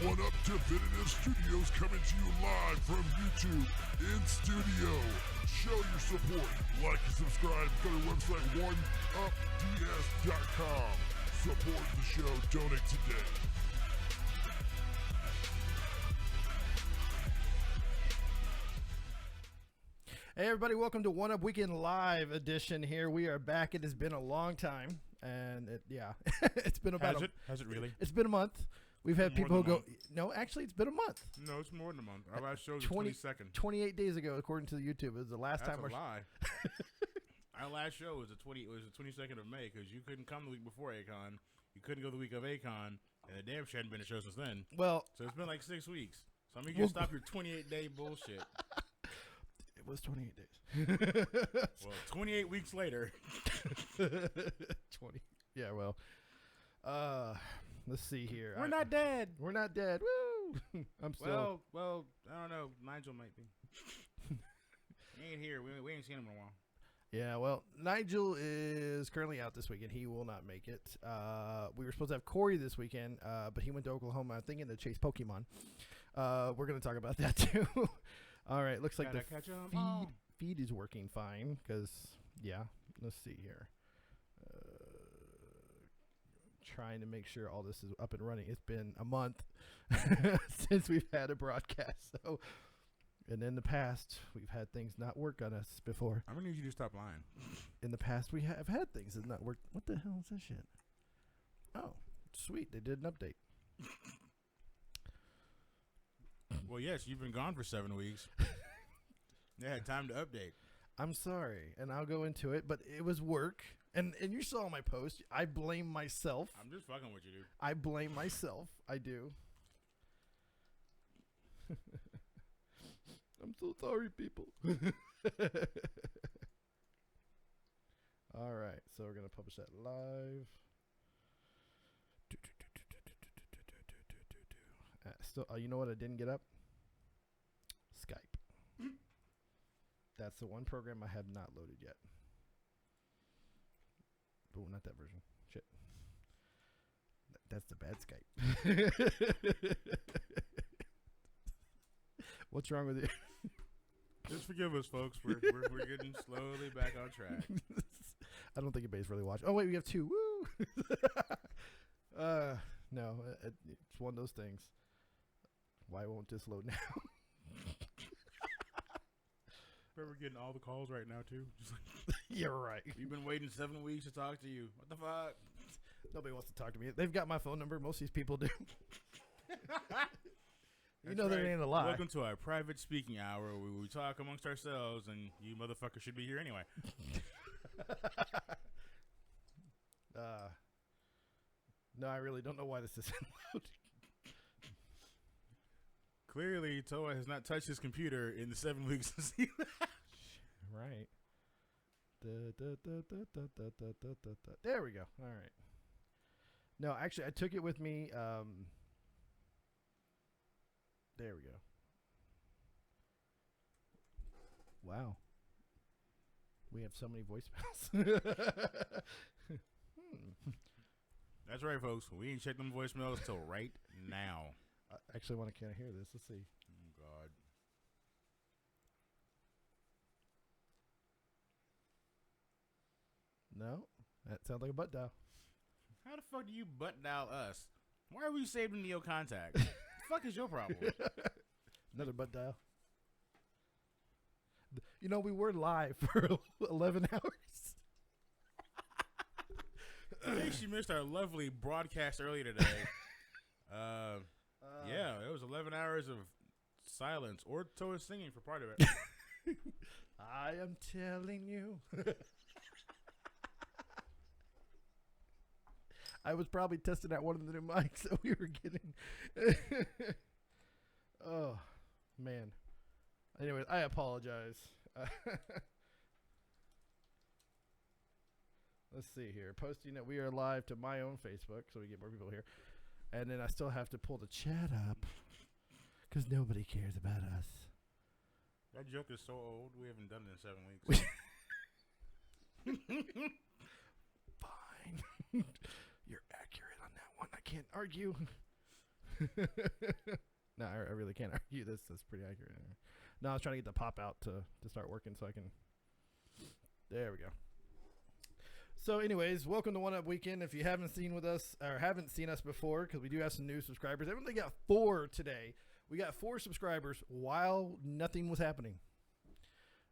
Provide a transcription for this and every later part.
One Up Definitive Studios coming to you live from YouTube in studio. Show your support. Like and subscribe. Go to our website, oneupds.com. Support the show. Donate today. Hey everybody, welcome to One Up Weekend Live edition here. We are back. It has been a long time, and it's been about Has it really? It's been a month. We've had people who go, no, actually it's been a month. No, it's more than a month. Our last show was the 22nd. 28 days ago, according to the YouTube. It was the last That's time. a lie. Our last show was the 22nd of May because you couldn't come the week before Akon. You couldn't go the week of Akon, and the damn shit hadn't been a show since then. Well, so it's been like 6 weeks. So I mean, you can stop your 28-day bullshit. It was 28 days. Well, 28 weeks later. 20. Yeah, well. Let's see here. We're not dead. We're not dead. Woo! I'm still. Well, I don't know. Nigel might be. He ain't here. We ain't seen him in a while. Yeah, well, Nigel is currently out this weekend. He will not make it. We were supposed to have Corey this weekend, but he went to Oklahoma, thinking to chase Pokemon. We're going to talk about that too. All right, looks like the feed is working fine because, yeah, let's see here. Trying to make sure all this is up and running. It's been a month since we've had a broadcast, so... And in the past, we've had things not work on us before. I'm going to need you to stop lying. In the past, we have had things that not worked. What the hell is this shit? Oh, sweet. They did an update. Well, yes, you've been gone for 7 weeks. They had time to update. I'm sorry, and I'll go into it, but it was work. And you saw my post. I blame myself. I'm just fucking with you, dude. I blame myself. I do. I'm so sorry, people. All right, so we're going to publish that live. Still, you know what I didn't get up? Skype. That's the one program I have not loaded yet. Oh, not that version. Shit. That's the bad Skype. What's wrong with you? Just forgive us, folks. We're getting slowly back on track. I don't think anybody's really watching. Oh, wait, we have two. Woo! No, it's one of those things. Why won't this load now? We're getting all the calls right now, too. Just like, you're right. We've been waiting 7 weeks to talk to you. What the fuck? Nobody wants to talk to me. They've got my phone number. Most of these people do. You know that ain't a lie. Welcome to our private speaking hour where we talk amongst ourselves, and you motherfuckers should be here anyway. No, I really don't know why this isn't loading. Clearly, Toa has not touched his computer in the 7 weeks since he left. Right. There we go. All right. No, actually, I took it with me. There we go. Wow. We have so many voicemails. That's right, folks. We ain't checked them voicemails till right now. I actually want to hear this. Let's see. Oh, God. No, that sounds like a butt dial. How the fuck do you butt dial us? Why are we saved in Neo Contact? What the fuck is your problem? Another butt dial. You know, we were live for 11 hours. In case you missed our lovely broadcast earlier today. Yeah, it was 11 hours of silence or Toa singing for part of it. I am telling you. I was probably testing out one of the new mics that we were getting. Oh, man. Anyways, I apologize. Let's see here. Posting that we are live to my own Facebook so we get more people here. And then I still have to pull the chat up because nobody cares about us. That joke is so old. We haven't done it in 7 weeks. Fine. You're accurate on that one. I can't argue. No, I really can't argue this. That's pretty accurate. No, I was trying to get the pop out to start working so I can. There we go. So, anyways, welcome to One Up Weekend. If you haven't seen us before, because we do have some new subscribers, I only got 4 today. We got 4 subscribers while nothing was happening.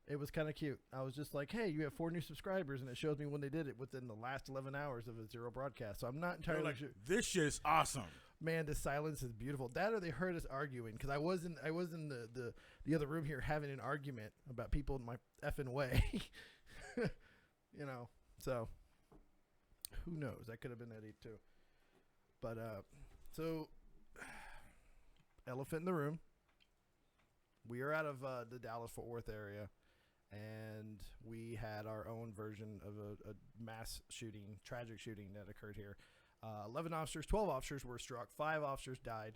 It was kind of cute. I was just like, hey, you have 4 new subscribers, and it shows me when they did it within the last 11 hours of a 0 broadcast. So I'm not entirely sure. This shit's awesome. Man, the silence is beautiful. That or they heard us arguing, because I was in the other room here having an argument about people in my effing way. So who knows? That could have been Eddie too. But so elephant in the room. We are out of the Dallas-Fort Worth area, and we had our own version of a mass shooting, tragic shooting that occurred here. 11 officers, 12 officers were struck. 5 officers died.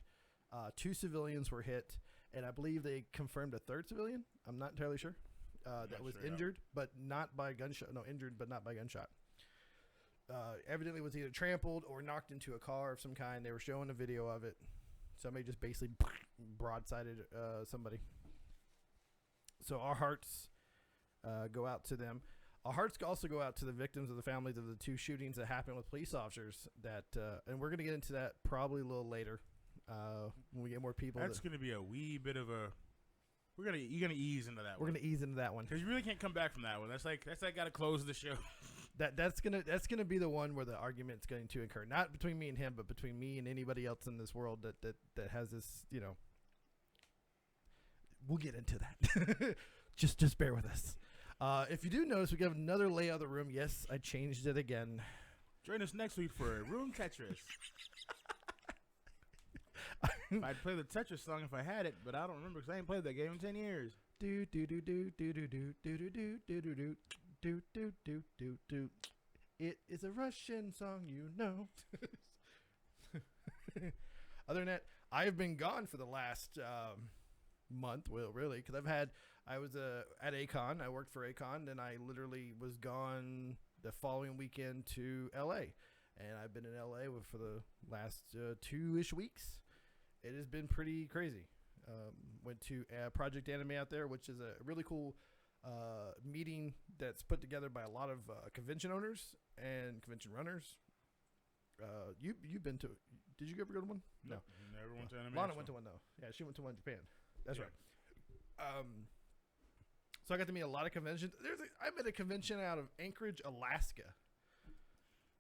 2 civilians were hit, and I believe they confirmed a 3rd civilian. I'm not entirely sure. That was injured, but not by gunshot. No, injured, but not by gunshot. Evidently was either trampled or knocked into a car of some kind. They were showing a video of it. Somebody just basically broadsided somebody. So our hearts go out to them. Our hearts also go out to the victims of the families of the 2 shootings that happened with police officers. And we're going to get into that probably a little later when we get more people. That's going to be a wee bit of a. You're gonna ease into that. We're gonna ease into that one because you really can't come back from that one. That's like gotta close the show. That's gonna be the one where the argument's going to occur, not between me and him, but between me and anybody else in this world that has this. We'll get into that. just bear with us. If you do notice, we have another layout of the room. Yes, I changed it again. Join us next week for Room Tetris. I'd play the Tetris song if I had it, but I don't remember because I ain't played that game in 10 years. Do do do do do do do do do do do do do do do do do. It is a Russian song, Other than that, I've been gone for the last month. Well, really, because I was at Acon. I worked for Acon, and I literally was gone the following weekend to LA, and I've been in LA for the last 2-ish weeks. It has been pretty crazy. Went to Project Anime out there, which is a really cool meeting that's put together by a lot of convention owners and convention runners. You've been to? Did you ever go to one? No, never went to anime. Lana went to one though. Yeah, she went to one in Japan. That's right. So I got to meet a lot of conventions. I'm at a convention out of Anchorage, Alaska.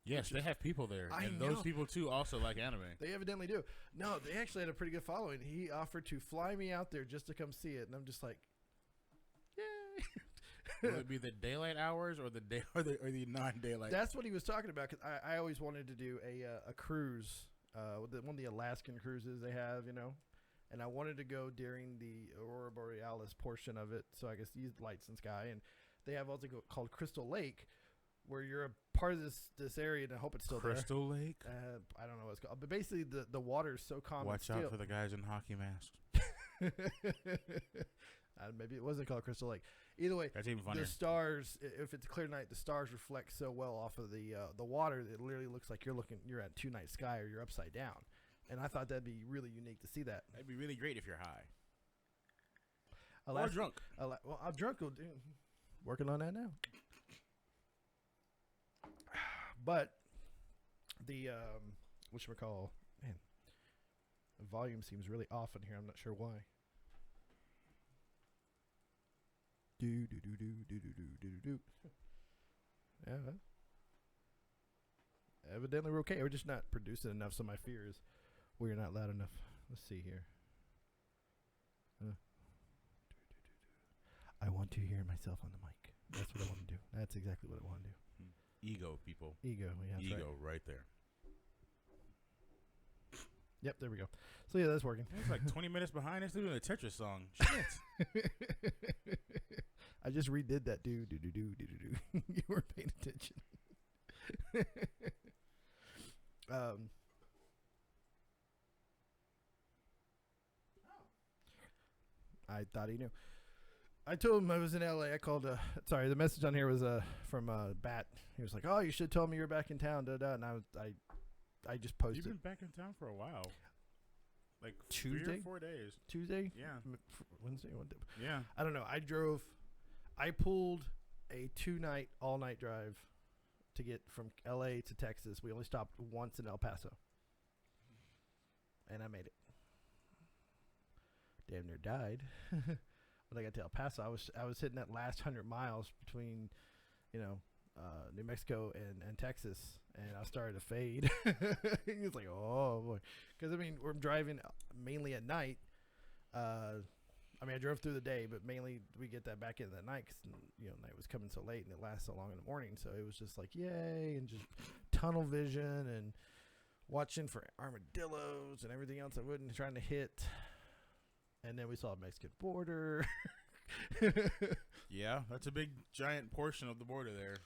Yes, they have people there. I and know. Those people, too, also like anime. They evidently do. No, they actually had a pretty good following. He offered to fly me out there just to come see it, and I'm just like, yay. Will it be the daylight hours or the non-daylight? That's what he was talking about, because I always wanted to do a cruise, one of the Alaskan cruises they have, and I wanted to go during the Aurora Borealis portion of it, so I could see lights in the sky. And they have also called Crystal Lake, where you're a part of this area, and I hope it's still Crystal there. Lake? I don't know what it's called. But basically, the water is so calm. Watch and still. out for the guys in hockey masks. Maybe it wasn't called Crystal Lake. Either way, that's even funnier. The stars, if it's a clear night, the stars reflect so well off of the water that it literally looks like you're at 2-night sky or you're upside down. And I thought that'd be really unique to see that. That'd be really great if you're high. Or drunk. Well, I'm drunk. Working on that now. But the whatchamacall, man, the volume seems really off in here. I'm not sure why. Do do do do do do do do do. Yeah. Evidently we're okay. We're just not producing enough, so my fear is we're not loud enough. Let's see here. I want to hear myself on the mic. That's what I want to do. That's exactly what I want to do. Ego, people. Ego, yeah. Ego, right there. Yep, there we go. So yeah, that's working. It's like 20 minutes behind us doing a Tetris song. Shit. I just redid that. Do. You weren't paying attention. I thought he knew. I told him I was in LA. I called. Sorry, the message on here was from Bat. He was like, "Oh, you should tell me you're back in town." And I just posted. You've been back in town for a while. like Tuesday? 3 or 4 days. Tuesday? Yeah. Wednesday? What day? Yeah. I don't know. I pulled a 2-night, all-night drive to get from L.A. to Texas. We only stopped once in El Paso. And I made it. Damn near died. When I got to El Paso, I was hitting that last 100 miles between, New Mexico and Texas, and I started to fade. It's like, oh boy, because we're driving mainly at night. I drove through the day, but mainly we get that back in the night because night was coming so late and it lasts so long in the morning. So it was just like yay, and just tunnel vision and watching for armadillos and everything else I wasn't trying to hit. And then we saw a Mexican border. Yeah, that's a big, giant portion of the border there.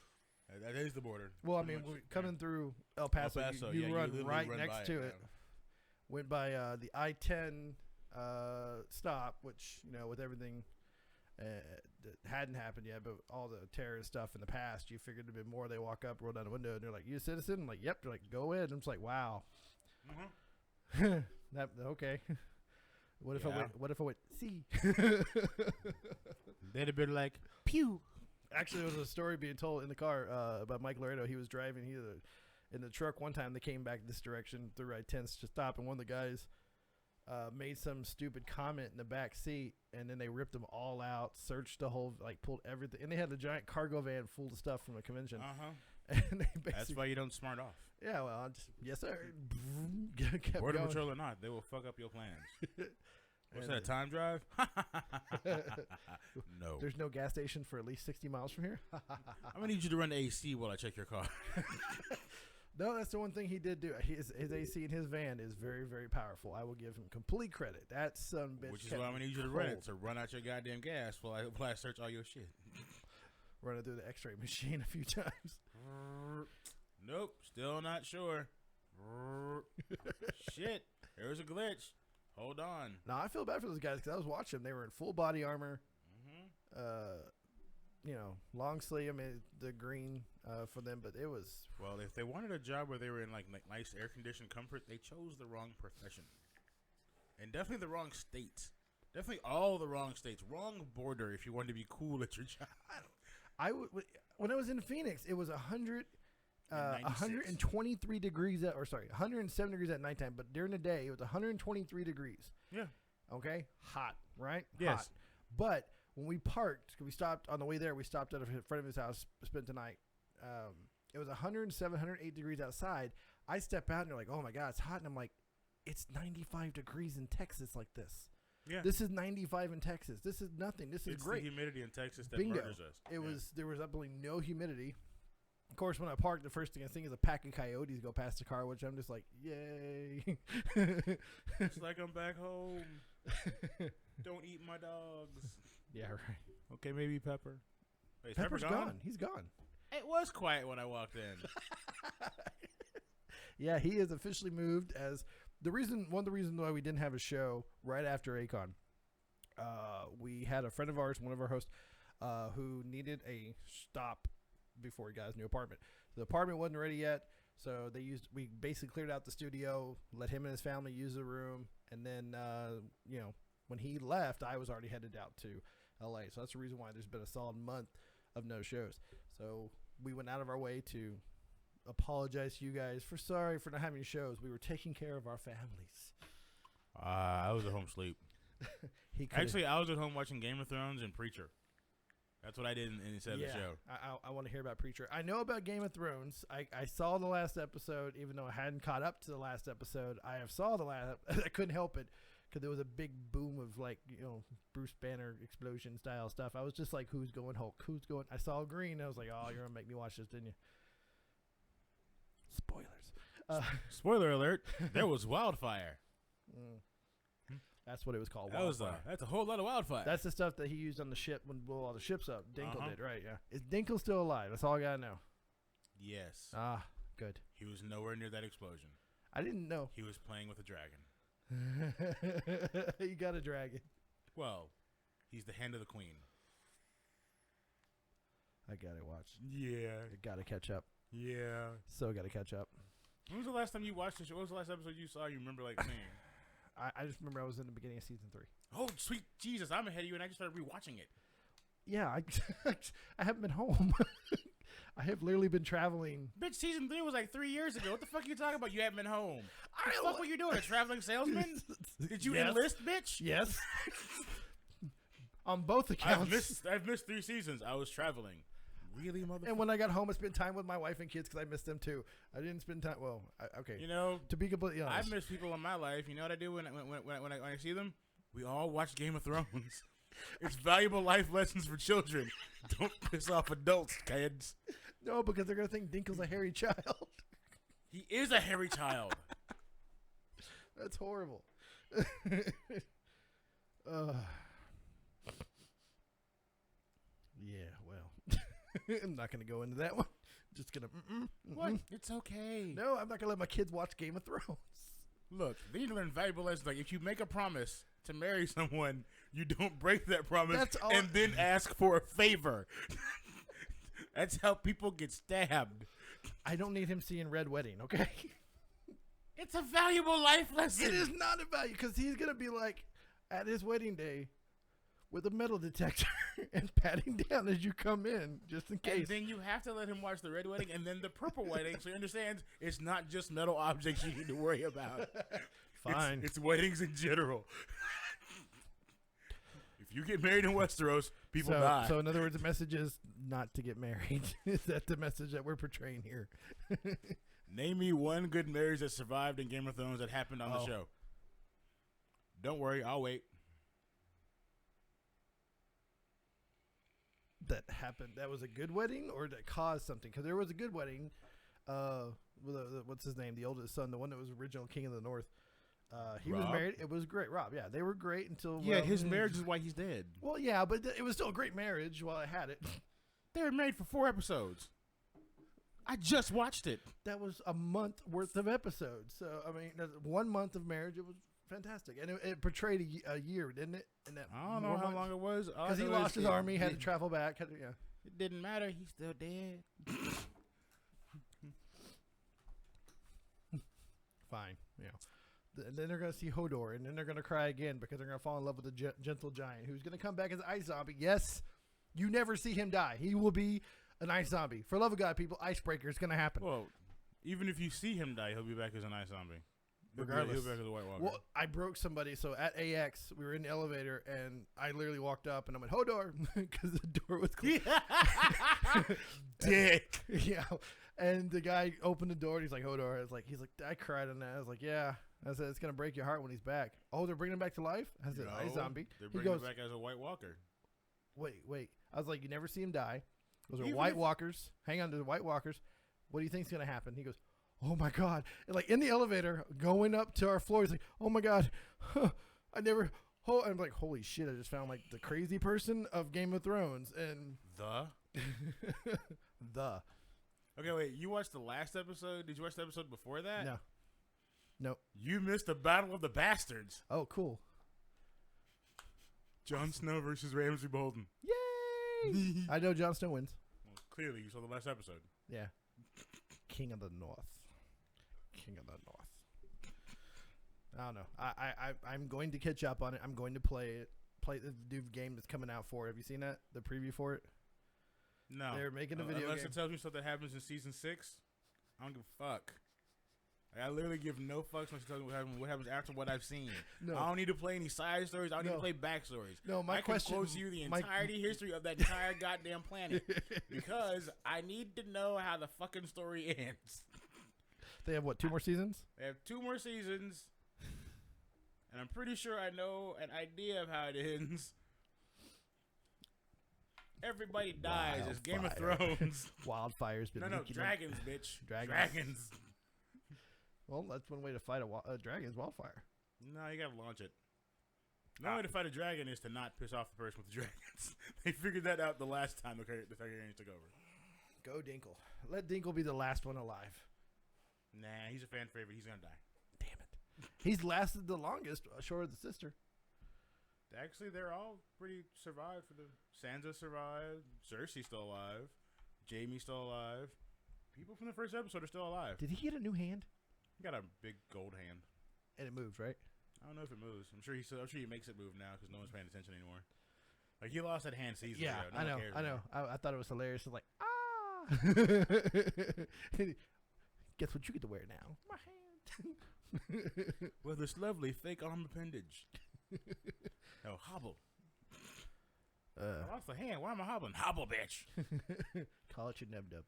That is the border. Well, coming through El Paso, you run right next to it. Went by the I-10 stop, which, with everything that hadn't happened yet, but all the terrorist stuff in the past, you figured there'd be more. They walk up, roll down the window, and they're like, "You a citizen?" I'm like, "Yep." They're like, "Go in." I'm just like, "Wow." Okay. What if I went see? They'd have been like, pew. Actually, there was a story being told in the car about Mike Laredo. He was driving in the truck one time. They came back this direction through I-10 to stop, and one of the guys made some stupid comment in the back seat, and then they ripped them all out, searched the whole, pulled everything, and they had a giant cargo van full of stuff from a convention. And they that's why you don't smart off. Yeah, well, yes sir. Border Patrol or not, they will fuck up your plans. Was that a time drive? No. There's no gas station for at least 60 miles from here. I'm gonna need you to run the AC while I check your car. No, that's the one thing he did do. His AC in his van is very, very powerful. I will give him complete credit. That son bitch. Which is why I'm gonna need you to run it. So run out your goddamn gas while I search all your shit. Run it through the X-ray machine a few times. Nope, still not sure. Shit, there was a glitch. Hold on. No, I feel bad for those guys because I was watching them. They were in full body armor. Long sleeve. The green for them, but it was. Well, if they wanted a job where they were in like nice air conditioned comfort, they chose the wrong profession, and definitely the wrong states. Definitely all the wrong states. Wrong border. If you wanted to be cool at your job. When I was in Phoenix, it was 123 degrees 107 degrees at nighttime, but during the day it was 123 degrees. Yeah. Okay. Hot, right? Yes. Hot. But when we parked, we stopped on the way there. We stopped at in front of his house, spent the night. It was 107, 108 degrees outside. I step out and they're like, "Oh my God, it's hot," and I'm like, "It's 95 degrees in Texas like this." Yeah. This is 95 in Texas. This is nothing. This is great. It's the humidity in Texas that Bingo. murders us. There was absolutely no humidity. Of course, when I park, the first thing I think is a pack of coyotes go past the car, which I'm just like, yay. It's like I'm back home. Don't eat my dogs. Yeah, right. Okay, maybe Pepper. Wait, Pepper's gone. He's gone. It was quiet when I walked in. Yeah, he has officially moved as one of the reasons why we didn't have a show right after Akon. We had a friend of ours, one of our hosts, who needed a stop before he got his new apartment. The apartment wasn't ready yet, so we basically cleared out the studio, let him and his family use the room, and then when he left, I was already headed out to LA. So that's the reason why there's been a solid month of no shows. So we went out of our way to apologize to you guys sorry for not having shows. We were taking care of our families. I was at home sleep. Actually, I was at home watching Game of Thrones and Preacher. That's what I did instead of the show. I want to hear about Preacher. I know about Game of Thrones. I saw the last episode, even though I hadn't caught up to the last episode. I saw the last. I couldn't help it because there was a big boom of Bruce Banner explosion style stuff. I was just like, who's going Hulk? Who's going? I saw green. I was like, oh, you're gonna make me watch this, didn't you? Spoilers. Spoiler alert! There was wildfire. That's what it was called. That's a whole lot of wildfire. That's the stuff that he used on the ship when blew all the ships up. Dinkle did, right? Yeah. Is Dinkle still alive? That's all I gotta know. Yes. Ah, good. He was nowhere near that explosion. I didn't know. He was playing with a dragon. You got a dragon. Well, he's the hand of the queen. I gotta watch. Yeah. I gotta catch up. Yeah. So gotta catch up. When was the last time you watched the show? What was the last episode you saw you remember seeing? I just remember I was in the beginning of season 3. Oh, sweet Jesus. I'm ahead of you, and I just started rewatching it. Yeah, I haven't been home. I have literally been traveling. Bitch, season 3 was like 3 years ago. What the fuck are you talking about? You haven't been home. What the fuck were you doing? A traveling salesman? Did you enlist, bitch? Yes. On both accounts. I've missed 3 seasons. I was traveling. Really, motherfucker? And when I got home, I spent time with my wife and kids because I missed them too. I didn't spend time. Well, okay. You know, to be completely honest, I miss people in my life. You know what I do when I see them? We all watch Game of Thrones. It's valuable life lessons for children. Don't piss off adults, kids. No, because they're gonna think Dinkle's a hairy child. He is a hairy child. That's horrible. Yeah, well, I'm not gonna go into that one. Just gonna. What? It's okay. No, I'm not gonna let my kids watch Game of Thrones. Look, they need to learn valuable lessons. Like, if you make a promise to marry someone, you don't break that promise and then ask for a favor. That's how people get stabbed. I don't need him seeing Red Wedding, okay? It's a valuable life lesson. It is not a value, because he's going to be like, at his wedding day, with a metal detector and patting down as you come in, just in case. And then you have to let him watch the Red Wedding and then the Purple Wedding, so he understands it's not just metal objects you need to worry about. Fine. It's weddings in general. If you get married in Westeros, people die. So in other words, the message is not to get married. Is that the message that we're portraying here? Name me one good marriage that survived in Game of Thrones that happened on the show. Don't worry, I'll wait. That happened. That was a good wedding, or that caused something? Because there was a good wedding. What's his name? The oldest son, the one that was original King of the North. He Rob? was married. It was great. Rob, yeah, they were great until. His marriage is why he's dead. Well, yeah, but it was still a great marriage while I had it. They were married for 4 episodes. I just watched it. That was a month worth of episodes. So I mean, 1 month of marriage. It was fantastic, and it portrayed a year, didn't it? In that I don't know how long it was. Because he lost his army, had to travel back. It didn't matter. He's still dead. Fine, And then they're gonna see Hodor, and then they're gonna cry again because they're gonna fall in love with the gentle giant, who's gonna come back as an ice zombie. Yes, you never see him die. He will be an ice zombie. For love of God, people, icebreaker is gonna happen. Well, even if you see him die, he'll be back as an ice zombie. Regardless. He'll be back as a White Walker. Well, I broke somebody. So at AX, we were in the elevator, and I literally walked up, and I went, Hodor, because the door was closed. Dick. Yeah. And the guy opened the door, and he's like, Hodor. He's like, I cried on that. I was like, yeah. I said, it's going to break your heart when he's back. Oh, they're bringing him back to life? I said, ice zombie. They're bringing him back as a White Walker. Wait. I was like, you never see him die. Those are Even White Walkers. Hang on to the White Walkers. What do you think's going to happen? He goes, oh, my God. And like in the elevator, going up to our floor, he's like, oh, my God. I never. I'm like, holy shit. I just found like the crazy person of Game of Thrones. And the. Okay, wait. You watched the last episode? Did you watch the episode before that? No. Nope. You missed the Battle of the Bastards. Oh, cool. Jon Snow versus Ramsay Bolton. Yay! I know Jon Snow wins. Well, clearly, you saw the last episode. Yeah. King of the North. King of the North. I don't know. I'm going to catch up on it. I'm going to play it. Play the new game that's coming out for it. Have you seen that? The preview for it? No. They're making a video Unless game. it tells me stuff that happens in season 6, I don't give a fuck. I literally give no fucks when she tells me what happens after what I've seen. No. I don't need to play any side stories. I don't need to play backstories. No, my question. I can quote you the entirety history of that entire goddamn planet because I need to know how the fucking story ends. They have what? 2 more seasons? They have 2 more seasons, and I'm pretty sure I know an idea of how it ends. Everybody dies. It's Game of Thrones. Wildfire's been dragons, bitch. Dragons. Well, that's one way to fight a dragon's wildfire. No, you gotta launch it. The only way to fight a dragon is to not piss off the person with the dragons. They figured that out the last time the Targaryens took over. Go Dinkle. Let Dinkle be the last one alive. Nah, he's a fan favorite. He's gonna die. Damn it. He's lasted the longest, short of the sister. Actually, they're all pretty survived. Sansa survived. Cersei's still alive. Jaime's still alive. People from the first episode are still alive. Did he get a new hand? He got a big gold hand. And it moved, right? I don't know if it moves. I'm sure he makes it move now because no one's paying attention anymore. Like he lost that hand season ago. No I know. one cares I know. anymore. I thought it was hilarious. It's like Guess what you get to wear now? My hand. With this lovely fake arm appendage. No, hobble. I lost the hand. Why am I hobbling? Hobble, bitch. Call it your nub nub.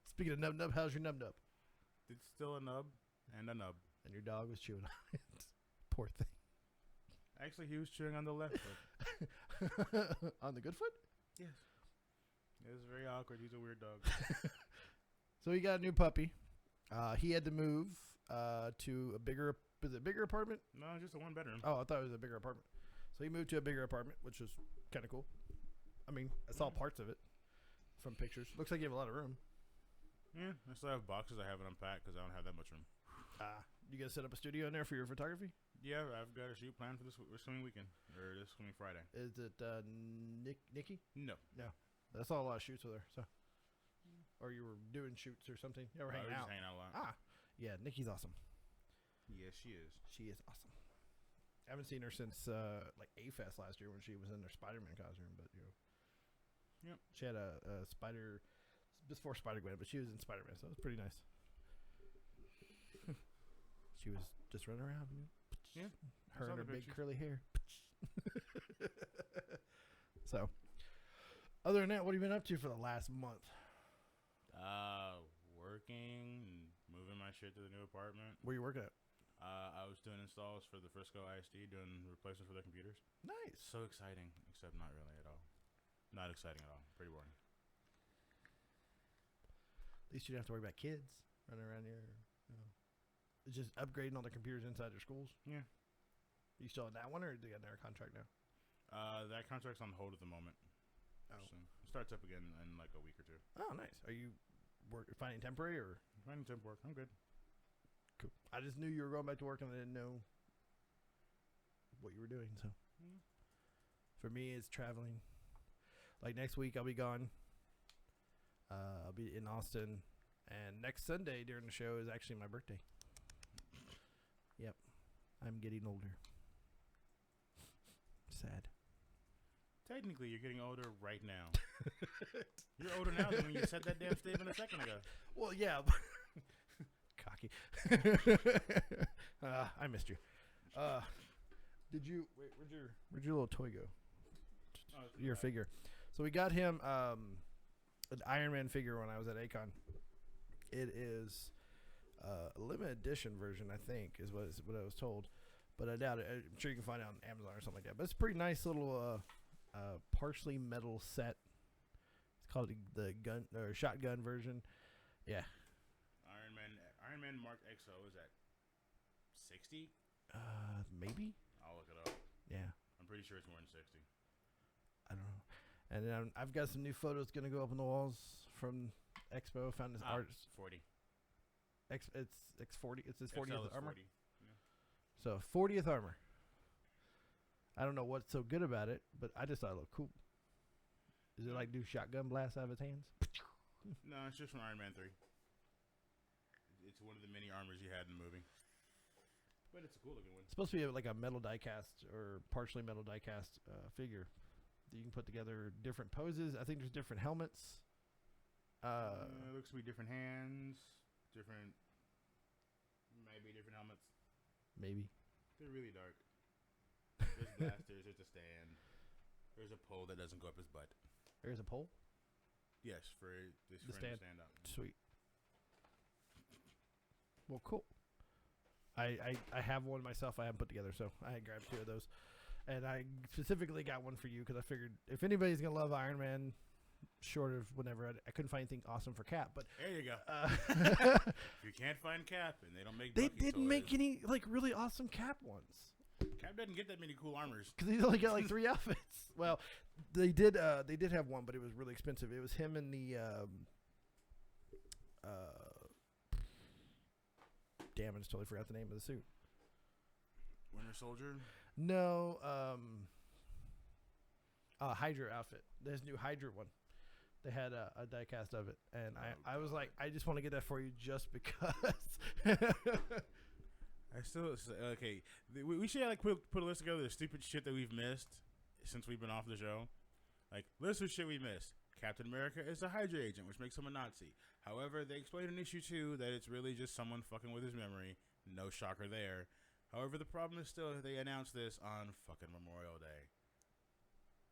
Speaking of nub nub, how's your nub nub? It's still a nub and a nub. And your dog was chewing on it. Poor thing. Actually, he was chewing on the left foot. On the good foot? Yes. It was very awkward. He's a weird dog. So he got a new puppy. He had to move to a bigger. Is it a bigger apartment? No, just a one bedroom. Oh, I thought it was a bigger apartment. So he moved to a bigger apartment, which was kind of cool. I mean, I saw parts of it from pictures. Looks like you have a lot of room. Yeah, I still have boxes I haven't unpacked because I don't have that much room. You gonna set up a studio in there for your photography? Yeah, I've got a shoot planned for this coming weekend or this coming Friday. Is it Nikki? No. I saw a lot of shoots with her. So, or you were doing shoots or something? Yeah, we're hanging just out. hanging out a lot. Yeah, Nikki's awesome. Yes, she is. She is awesome. I haven't seen her since like A-Fest last year when she was in her Spider-Man costume, but Yep. She had a spider before Spider-Gwen, but she was in Spider-Man, so it was pretty nice. She was just running around. Yeah. Her and her big pictures. curly hair. So, other than that, what have you been up to for the last month? Working and moving my shit to the new apartment. Where you working at? I was doing installs for the Frisco ISD, doing replacements for their computers. Nice. So exciting, except not really at all. Not exciting at all. Pretty boring. At least you don't have to worry about kids running around here. It's just upgrading all the computers inside their schools. Yeah. You still on that one, or do you got another contract now? That contract's on hold at the moment. Oh. So it starts up again in like a week or two. Oh, nice. Are you finding temporary or? Finding temp work. I'm good. Cool. I just knew you were going back to work and I didn't know what you were doing. So for me, it's traveling. Like next week, I'll be gone. I'll be in Austin, and next Sunday during the show is actually my birthday. Yep, I'm getting older. Sad. Technically, you're getting older right now. You're older now than when you said that damn statement a second ago. Well, yeah. Cocky. I missed you. Did you wait? Where'd your little toy go? Your figure. So we got him an Iron Man figure when I was at Akon. It is a limited edition version, I think, is what I was told. But I doubt it. I'm sure you can find it on Amazon or something like that. But it's a pretty nice little partially metal set. It's called the gun or shotgun version. Yeah. Iron Man Mark XO is at 60? Maybe. I'll look it up. Yeah. I'm pretty sure it's more than 60. I don't know. And then I've got some new photos gonna go up on the walls from Expo. Found this artist. 40. It's X40. It's his 40th XL is armor. 40. Yeah. So 40th armor. I don't know what's so good about it, but I just thought it looked cool. Is it like do shotgun blasts out of his hands? No, it's just from Iron Man 3. It's one of the many armors he had in the movie. But it's a cool looking one. It's supposed to be like a metal die-cast or partially metal die-cast figure that you can put together different poses. I think there's different helmets. It looks to be different hands, maybe different helmets. Maybe. They're really dark. There's blasters, there's a stand. There's a pole that doesn't go up his butt. There's a pole? Yes, for this The friend stand. to stand up. Sweet. Well, cool. I have one myself I haven't put together, so I grabbed 2 of those. And I specifically got one for you because I figured if anybody's going to love Iron Man, short of whenever, I couldn't find anything awesome for Cap. But there you go. If you can't find Cap and they don't make they Bucky didn't toys, make any like really awesome Cap ones. Cap doesn't get that many cool armors. Because he's only got like 3 outfits. Well, they did have one, but it was really expensive. It was him in the damn, I just totally forgot the name of the suit. Winter Soldier? No, Hydra outfit. There's new Hydra one. They had a die cast of it, and I was like, I just want to get that for you just because. I still okay. We should like put a list together of the stupid shit that we've missed since we've been off the show. Like list of shit we missed. Captain America is a Hydra agent, which makes him a Nazi. However, they explained in issue 2 that it's really just someone fucking with his memory. No shocker there. However, the problem is still that they announced this on fucking Memorial Day.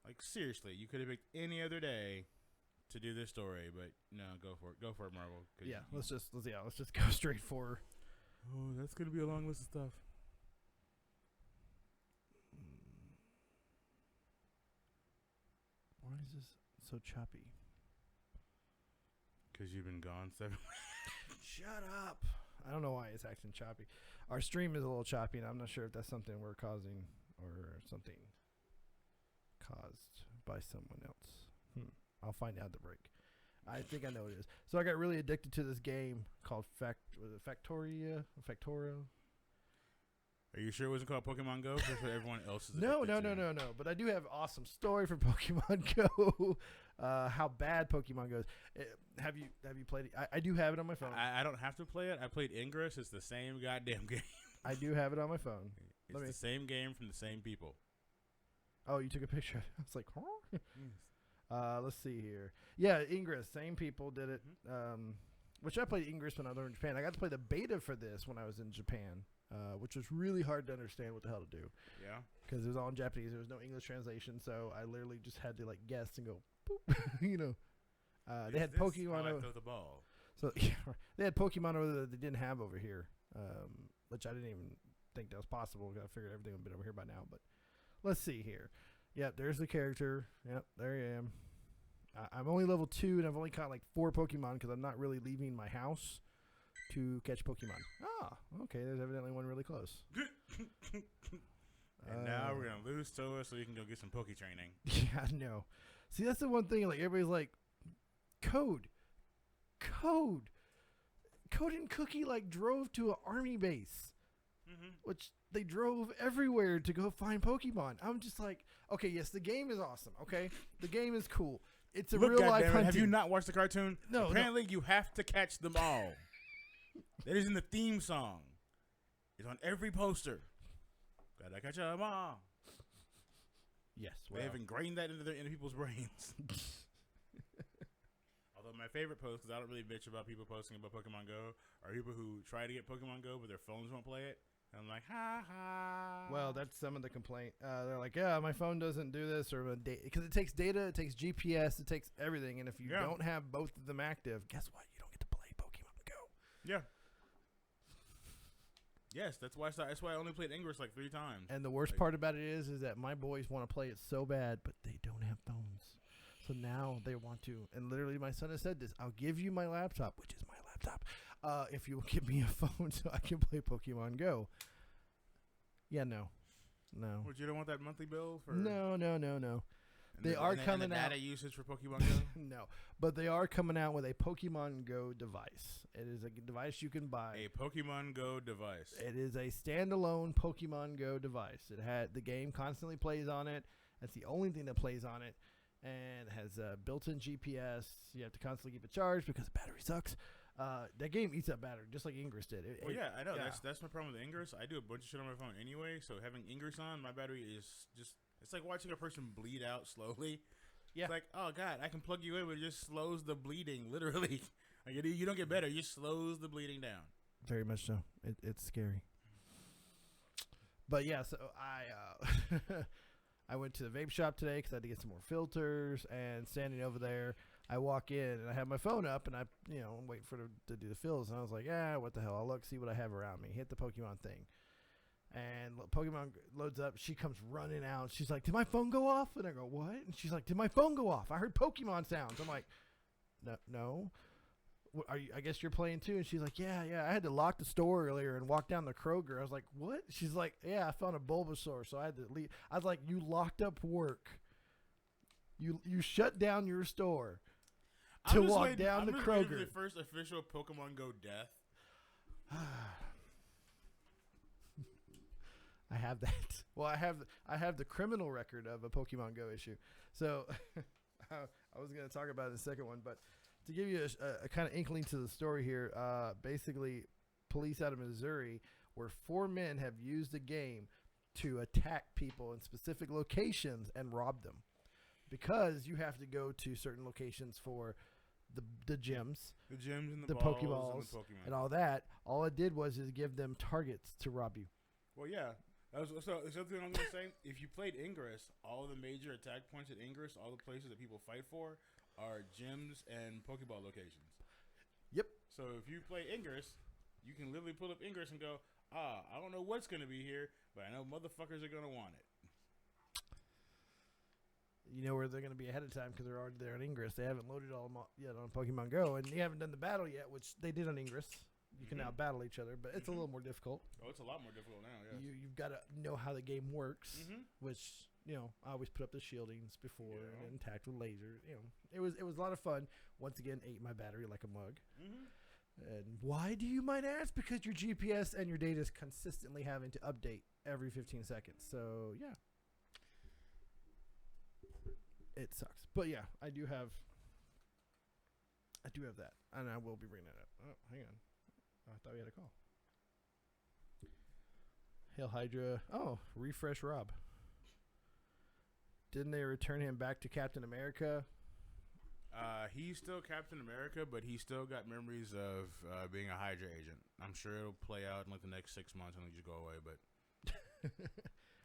Like seriously, you could have picked any other day to do this story, but no, go for it. Go for it, Marvel. Yeah, let's just go straight for. Oh, that's gonna be a long list of stuff. Why is this so choppy? Because you've been gone 7 Shut up. I don't know why it's acting choppy. Our stream is a little choppy, and I'm not sure if that's something we're causing or something caused by someone else. I'll find out at the break. I think I know what it is. So I got really addicted to this game called Factorio. Are you sure it wasn't called Pokemon Go? That's what everyone else is. No. But I do have an awesome story for Pokemon Go. How bad Pokemon goes. Have you played it? I do have it on my phone. I don't have to play it. I played Ingress. It's the same goddamn game. I do have it on my phone. It's the same game from the same people. Oh, you took a picture. I was like, huh? Let's see here. Yeah, Ingress. Same people did it. Which I played Ingress when I was in Japan. I got to play the beta for this when I was in Japan. Which was really hard to understand what the hell to do. Yeah. Because it was all in Japanese. There was no English translation, so I literally just had to like guess and go, boop, you know. They had Pokemon. I throw the ball. So they had Pokemon over there that they didn't have over here, which I didn't even think that was possible. I figured everything would be over here by now. But let's see here. Yep, there's the character. Yep, there I am. I'm only level 2, and I've only caught like 4 Pokemon because I'm not really leaving my house to catch Pokemon. Ah, okay. There's evidently one really close. And now we're gonna lose Toa so you can go get some Poke training. Yeah, no. See, that's the one thing. Like everybody's like, Code and Cookie like drove to an army base, which they drove everywhere to go find Pokemon. I'm just like, okay, yes, the game is awesome. Okay, the game is cool. It's a real life hunting. Have you not watched the cartoon? No. Apparently, you have to catch them all. That is in the theme song. It's on every poster. Gotta catch them all. Yes, they have ingrained that into people's brains. Although my favorite post, because I don't really bitch about people posting about Pokemon Go, are people who try to get Pokemon Go but their phones won't play it. And I'm like, ha ha. Well, that's some of the complaint. They're like, yeah, my phone doesn't do this, or because it takes data, it takes GPS, it takes everything, and if you don't have both of them active, guess what? You don't get to play Pokemon Go. Yeah. Yes, that's why I only played Ingress like 3 times. And the worst part about it is that my boys want to play it so bad, but they don't have phones. So now they want to. And literally, my son has said this: I'll give you my laptop, which is my laptop, if you will give me a phone so I can play Pokemon Go. Yeah, no. But you don't want that monthly bill for? No. They are coming out. Data usage for Pokemon Go? No, but they are coming out with a Pokemon Go device. It is a device you can buy. A Pokemon Go device. It is a standalone Pokemon Go device. It had the game constantly plays on it. That's the only thing that plays on it, and it has built-in GPS. You have to constantly keep it charged because the battery sucks. That game eats up battery just like Ingress did. I know. Yeah. That's my problem with Ingress. I do a bunch of shit on my phone anyway, so having Ingress on, my battery is just. It's like watching a person bleed out slowly. Yeah. It's like, oh, God, I can plug you in, but it just slows the bleeding, literally. Like, you don't get better. It just slows the bleeding down. Very much so. It's scary. But, yeah, so I went to the vape shop today because I had to get some more filters. And standing over there, I walk in, and I have my phone up, and I'm waiting for it to do the fills. And I was like, what the hell? I'll look, see what I have around me. Hit the Pokemon thing. And Pokemon loads up. She comes running out. She's like, did my phone go off? And I go, what? And she's like, did my phone go off? I heard Pokemon sounds. I'm like, no. I guess you're playing too. And she's like, yeah. I had to lock the store earlier and walk down the Kroger. I was like, what? She's like, yeah, I found a Bulbasaur, so I had to leave. I was like, you locked up work. You shut down your store to walk down the Kroger. The first official Pokemon Go death. I have that. Well, I have the criminal record of a Pokemon Go issue. So I was going to talk about the second one, but to give you a kind of inkling to the story here, basically police out of Missouri where 4 men have used the game to attack people in specific locations and rob them, because you have to go to certain locations for the gyms, and the balls Pokeballs, and the Pokemon. and all that. All it did was is give them targets to rob you. Well, yeah. That was, so the other thing I'm going to say, if you played Ingress, all the major attack points at Ingress, all the places that people fight for, are gyms and Pokeball locations. Yep. So if you play Ingress, you can literally pull up Ingress and go, I don't know what's going to be here, but I know motherfuckers are going to want it. You know where they're going to be ahead of time because they're already there on Ingress. They haven't loaded all them yet on Pokemon Go, and you haven't done the battle yet, which they did on Ingress. You can now battle each other, but it's a little more difficult. Oh, it's a lot more difficult now, yeah. You've got to know how the game works, which, I always put up the shieldings before and attacked with lasers. It was a lot of fun. Once again, ate my battery like a mug. And why do you might ask? Because your GPS and your data is consistently having to update every 15 seconds. So, yeah. It sucks. But, yeah, I do have that. And I will be bringing it up. Oh, hang on. I thought we had a call. Hail Hydra. Oh, refresh Rob. Didn't they return him back to Captain America? He's still Captain America, but he's still got memories of being a Hydra agent. I'm sure it'll play out in like the next 6 months and he'll just go away, but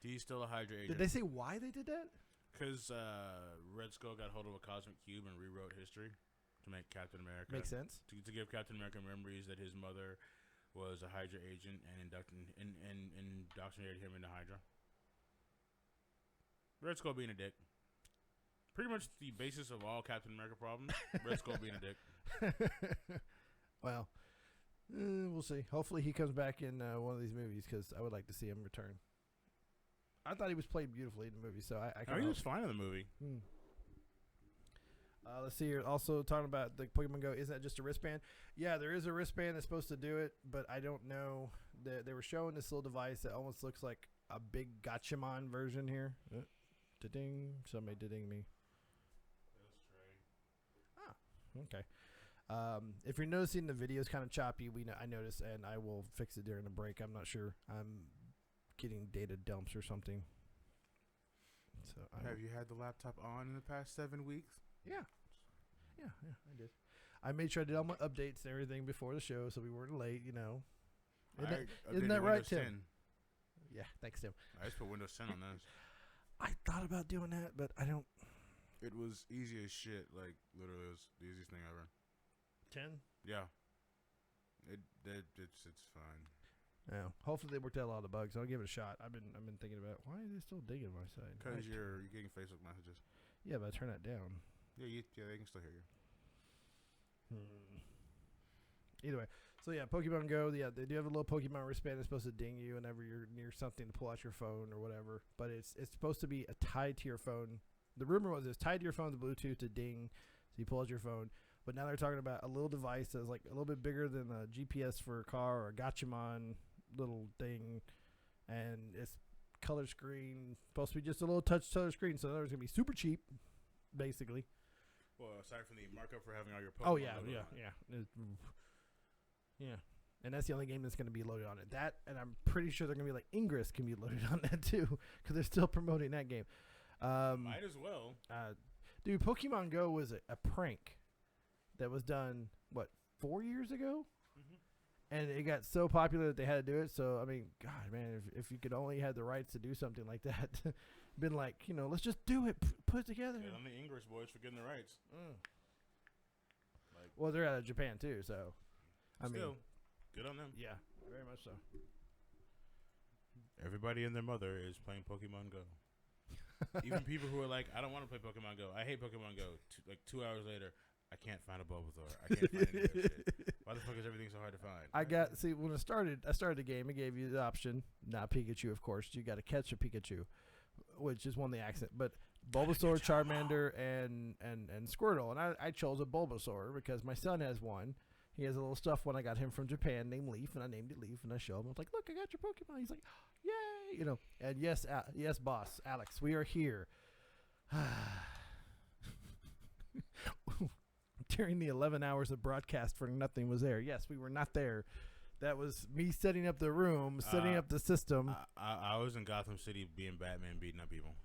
he's still a Hydra agent. Did they say why they did that? Because Red Skull got hold of a cosmic cube and rewrote history to make Captain America. Makes sense. To give Captain America memories that his mother was a Hydra agent and indoctrinated him into Hydra. Red Skull being a dick. Pretty much the basis of all Captain America problems. Red Skull being a dick. Well, we'll see. Hopefully he comes back in one of these movies because I would like to see him return. I thought he was played beautifully in the movie, so I he was fine in the movie. Let's see here. Also talking about the Pokemon Go, isn't that just a wristband? Yeah, there is a wristband that's supposed to do it, but I don't know. They were showing this little device that almost looks like a big Gachamon version here. Da-ding. Somebody da-ding me. Okay. If you're noticing the video is kind of choppy, I noticed, and I will fix it during the break. I'm not sure. I'm getting data dumps or something. So have you had the laptop on in the past 7 weeks? Yeah, I did. I made sure I did all my updates and everything before the show, so we weren't late. Isn't that right, Tim? 10. Yeah, thanks, Tim. I just put Windows 10 on this. I thought about doing that, but I don't. It was easy as shit. Like, literally, it was the easiest thing ever. 10? Yeah. It's fine. Yeah. Hopefully they worked out a lot of the bugs. I'll give it a shot. I've been thinking about why are they still digging my site? Because you're getting Facebook messages. Yeah, but I turn that down. Yeah, they can still hear you. Either way, so yeah, Pokemon Go. Yeah, they do have a little Pokemon wristband that's supposed to ding you whenever you're near something to pull out your phone or whatever. But it's supposed to be tied to your phone. The rumor was it's tied to your phone to Bluetooth to ding, so you pull out your phone. But now they're talking about a little device that's like a little bit bigger than a GPS for a car or a Gachamon little thing, and it's color screen. Supposed to be just a little touch color screen, so it's gonna be super cheap, basically. Well, aside from the markup for having all your Pokemon. Yeah. And that's the only game that's going to be loaded on it. That, and I'm pretty sure they're going to be like Ingress can be loaded on that too, because they're still promoting that game. Might as well. Dude, Pokemon Go was a prank that was done, 4 years ago? And it got so popular that they had to do it. So, I mean, God, man, if you could only had the rights to do something like that, been like, let's just do it, put it together. Yeah, I'm the Ingress boys for getting the rights. Well, they're out of Japan too, so. I mean, good on them. Yeah, very much so. Everybody and their mother is playing Pokemon Go. Even people who are like, I don't want to play Pokemon Go. I hate Pokemon Go. 2 hours later, I can't find a Bulbasaur. I can't find any of that shit. Why the fuck is everything so hard to find? When I started the game, it gave you the option, not Pikachu, of course. You got to catch a Pikachu, which is one of the accent. But Bulbasaur, Charmander, and Squirtle. And I chose a Bulbasaur because my son has one. He has a little stuffed one. I got him from Japan named Leaf, and I named it Leaf, and I showed him. I was like, look, I got your Pokemon. He's like, yay, And yes, yes, boss, Alex, we are here. During the 11 hours of broadcast for nothing was there. Yes, we were not there That was me setting up the room, setting up the system. I was in Gotham City being Batman, beating up people.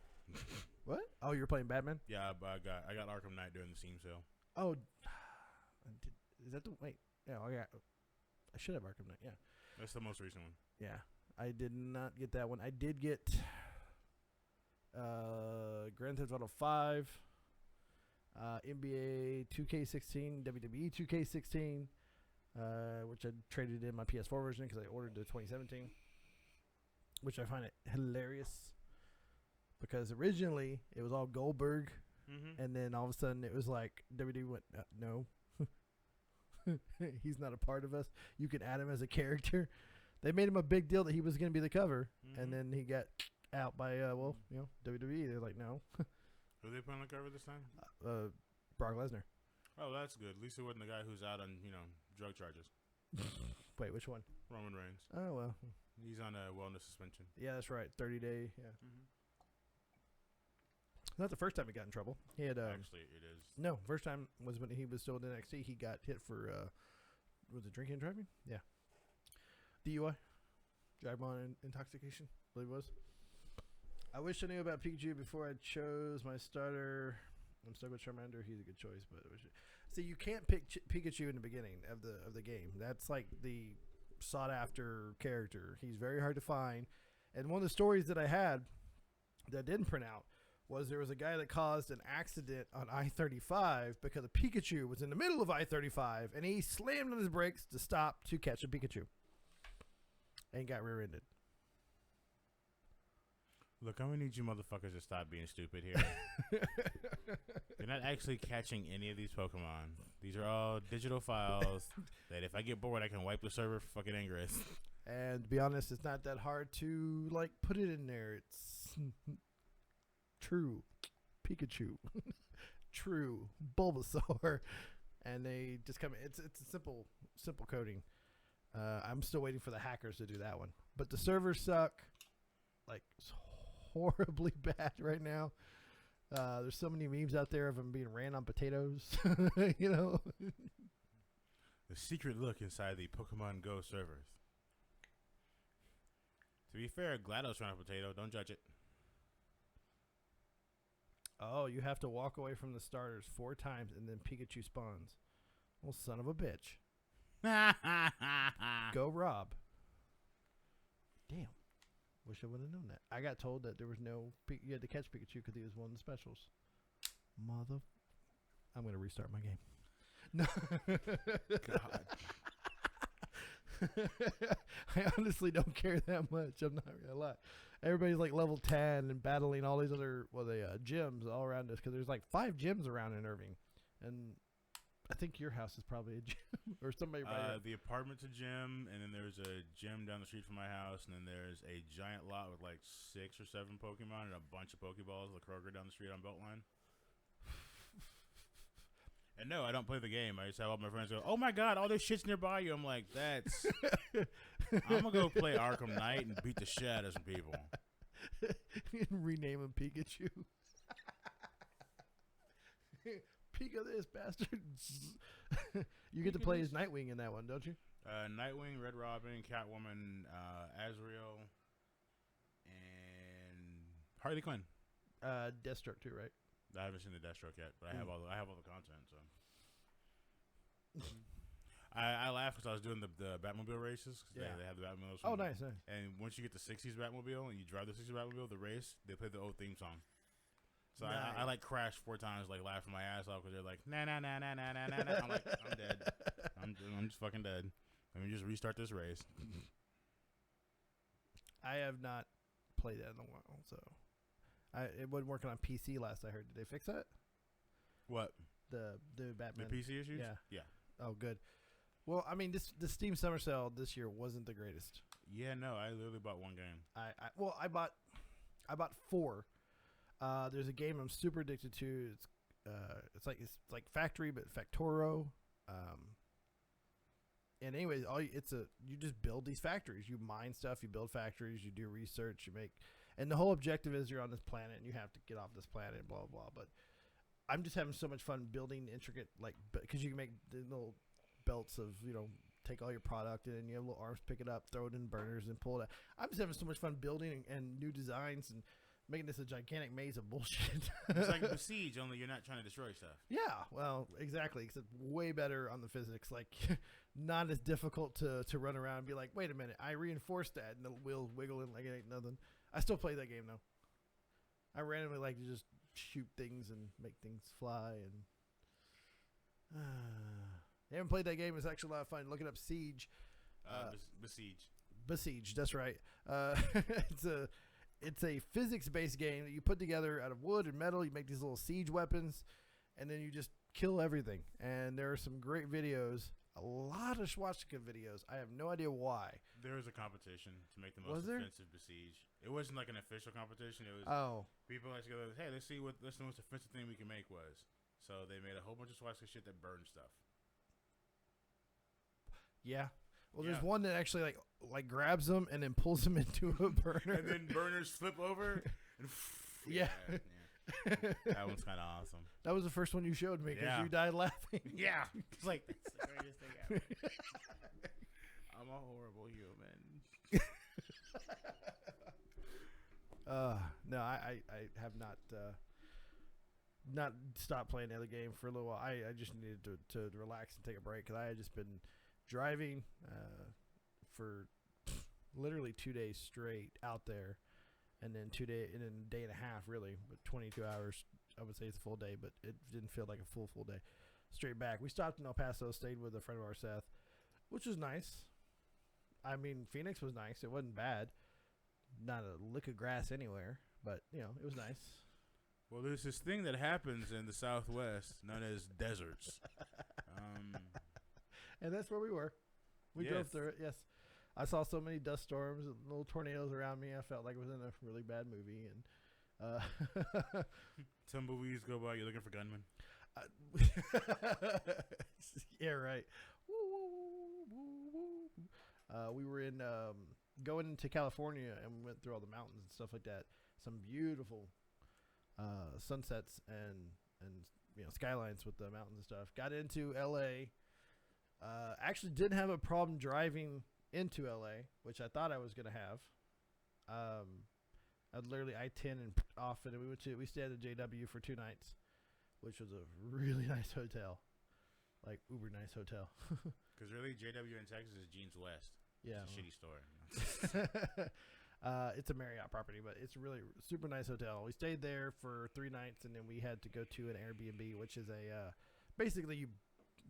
What? Oh, you're playing Batman? Yeah, but I got Arkham Knight during the Steam sale. Oh, is that the wait? Yeah, I should have Arkham Knight. Yeah, That's the most recent one. yeah. I did not get that one. I did get Grand Theft Auto 5, NBA 2K16, WWE 2K16, which I traded in my PS4 version because I ordered the 2017, which I find it hilarious because originally it was all Goldberg, and then all of a sudden it was like WWE went, no, he's not a part of us. You can add him as a character. They made him a big deal that he was going to be the cover, and then he got out by WWE. They're like, no. Who they put on the cover this time? Brock Lesnar. Oh, that's good. At least it wasn't the guy who's out on drug charges. Wait, which one? Roman Reigns. Oh well, He's on a wellness suspension. yeah, that's right. 30-day. Yeah. Not the first time he got in trouble. He had Actually, it is. no. First time was when he was still in NXT. He got hit for was it drinking and driving? Yeah. DUI, drive on intoxication. I believe it was. I wish I knew about Pikachu before I chose my starter. I'm stuck with Charmander. He's a good choice, but see, you can't pick Pikachu in the beginning of the game. That's like the sought after character. He's very hard to find. And one of the stories that I had that didn't print out was there was a guy that caused an accident on I-35 because a Pikachu was in the middle of I-35 and he slammed on his brakes to stop to catch a Pikachu and got rear-ended. Look, I'm going to need you motherfuckers to stop being stupid here. You're not actually catching any of these Pokemon. These are all digital files that if I get bored, I can wipe the server for fucking Ingress. And to be honest, it's not that hard to like put it in there. It's true Pikachu, true Bulbasaur, and they just come. It's a simple coding. I'm still waiting for the hackers to do that one, but the servers suck like horribly bad right now. There's so many memes out there of them being ran on potatoes. You know, the secret look inside the Pokemon Go servers. To be fair, GLaDOS ran a potato. Don't judge it. Oh, you have to walk away from the starters 4 times and then Pikachu spawns. Well, son of a bitch. Go Rob. Damn. Wish I would have known that. I got told that there was no... You had to catch Pikachu because he was one of the specials. Mother... I'm going to restart my game. No. God. I honestly don't care that much. I'm not going to lie. Everybody's like level 10 and battling all these other gyms all around us because there's like 5 gyms around in Irving. And I think your house is probably a gym or somebody right the apartment's a gym, and then there's a gym down the street from my house, and then there's a giant lot with like 6 or 7 Pokemon and a bunch of Pokeballs, the Kroger down the street on Beltline. And no, I don't play the game. I just have all my friends go, "Oh my god, all this shit's nearby you." I'm like, that's... I'm going to go play Arkham Knight and beat the shit out of some people. Rename him Pikachu. Pika this bastard. You get to play as Nightwing in that one, don't you? Nightwing, Red Robin, Catwoman, Azrael, and Harley Quinn. Deathstroke too, right? I haven't seen the Deathstroke yet, but I have all the content. So I laugh because I was doing the Batmobile races. They have the Batmobiles. Oh, nice. And once you get the 60s Batmobile and you drive the 60s Batmobile, the race, they play the old theme song. So nice. I like crashed 4 times, like laughing my ass off because they're like nah nah nah nah nah nah nah. I'm like, I'm dead. I'm just fucking dead. Let me just restart this race. I have not played that in a while, so it wasn't working on PC last I heard. Did they fix that? What? The Batman. The PC issues? Yeah. Yeah. Oh, good. Well, I mean, the Steam Summer Sale this year wasn't the greatest. Yeah, no, I literally bought 1 game. I bought 4. There's a game I'm super addicted to. It's like Factory but Factoro. And anyways, you just build these factories. You mine stuff, you build factories, you do research, and the whole objective is you're on this planet and you have to get off this planet, blah blah blah. But I'm just having so much fun building intricate, like, because you can make the little belts of take all your product and then you have little arms, pick it up, throw it in burners, and pull it out. I'm just having so much fun building and new designs and making this a gigantic maze of bullshit. It's like Besiege, only you're not trying to destroy stuff. Yeah, well, exactly. Except way better on the physics. Like, not as difficult to run around and be like, wait a minute, I reinforced that, and the wheels wiggling like it ain't nothing. I still play that game though. I randomly like to just shoot things and make things fly. And you haven't played that game? It's actually a lot of fun. Look it up, Siege. Besiege. Besiege. That's right. It's a physics-based game that you put together out of wood and metal. You make these little siege weapons, and then you just kill everything. And there are some great videos, a lot of swastika videos. I have no idea why. There was a competition to make the most offensive Besiege. It wasn't like an official competition. It was people like to go, hey, let's see what the most offensive thing we can make was. So they made a whole bunch of swastika shit that burned stuff. Yeah. Well, there's one that actually like grabs them and then pulls them into a burner. And then burners flip over. And yeah. That one's kind of awesome. That was the first one you showed me because you died laughing. Yeah. It's like, that's the greatest thing ever. I'm a horrible human. No, I have not stopped playing the other game for a little while. I just needed to relax and take a break because I had just been driving for literally 2 days straight out there, and then a day and a half really, but 22 hours. I would say it's a full day, but it didn't feel like a full day. Straight back. We stopped in El Paso, stayed with a friend of ours, Seth, which was nice. I mean, Phoenix was nice. It wasn't bad. Not a lick of grass anywhere, but it was nice. Well, there's this thing that happens in the Southwest known as deserts. And that's where we were. We drove through it, yes. I saw so many dust storms and little tornadoes around me. I felt like I was in a really bad movie. And tumbleweeds go by. You're looking for gunmen. Yeah, right. We were in going into California, and we went through all the mountains and stuff like that. Some beautiful sunsets and skylines with the mountains and stuff. Got into LA. Actually didn't have a problem driving into LA, which I thought I was gonna have. I'd literally I-10 and off, and we stayed at the JW for 2 nights, which was a really nice hotel, like uber nice hotel. Because really, JW in Texas is Jeans West. Yeah, it's a shitty store. It's a Marriott property, but it's a really super nice hotel. We stayed there for 3 nights, and then we had to go to an Airbnb, which is basically you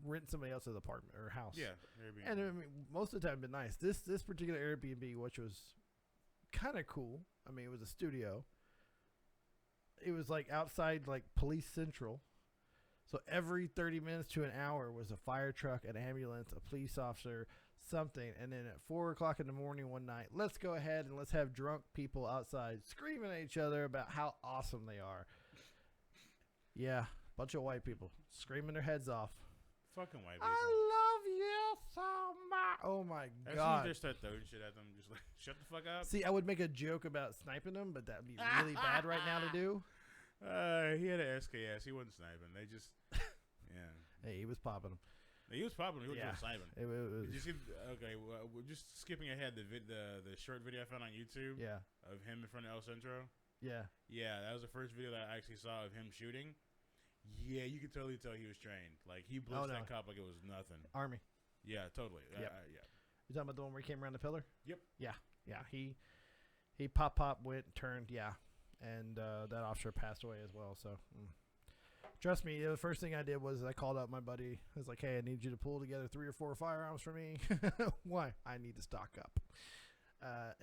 rent somebody else's apartment or house. Yeah, Airbnb. And I mean, most of the time, been nice. This particular Airbnb, which was kind of cool. I mean, it was a studio. It was like outside, like Police Central. So every 30 minutes to an hour was a fire truck, an ambulance, a police officer, something. And then at 4 o'clock in the morning one night, let's go ahead and let's have drunk people outside screaming at each other about how awesome they are. Yeah, bunch of white people screaming their heads off. Fucking white people. I love you so much. Oh my God. As soon as they start throwing shit at them, just like, shut the fuck up. See, I would make a joke about sniping them, but that'd be really bad right now to do. He had an SKS. He wasn't sniping. They just, yeah. Hey, he was popping them. He was popping. He wasn't sniping. It was. Did you see, okay, well, we're just skipping ahead. The short video I found on YouTube. Yeah. Of him in front of El Centro. Yeah. Yeah, that was the first video that I actually saw of him shooting. Yeah, you could totally tell he was trained. Like, he blitzed that cop like it was nothing. Army. Yeah, totally. Yep. Yeah. You talking about the one where he came around the pillar? Yep. Yeah. He pop, went, turned, and that officer passed away as well. So, trust me, the first thing I did was I called up my buddy. I was like, hey, I need you to pull together 3 or 4 firearms for me. Why? I need to stock up.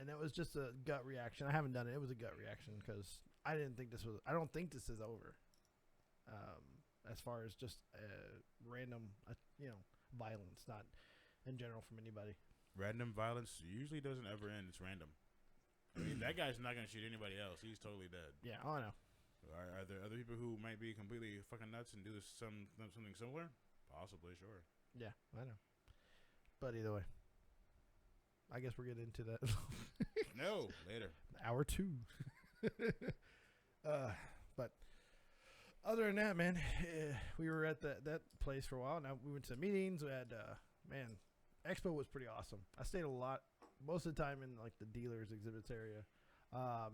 And it was just a gut reaction. I haven't done it. It was a gut reaction because I don't think this is over. As far as just random, violence, not in general from anybody. Random violence usually doesn't ever end. It's random. I mean, that guy's not going to shoot anybody else. He's totally dead. Yeah, I know. Are there other people who might be completely fucking nuts and do something similar? Possibly, sure. Yeah, I know. But either way, I guess we're getting into that. No, later. Hour 2. But other than that, man, we were at that place for a while. Now we went to meetings. We had, Expo was pretty awesome. I stayed a lot, most of the time in like the dealers exhibits area.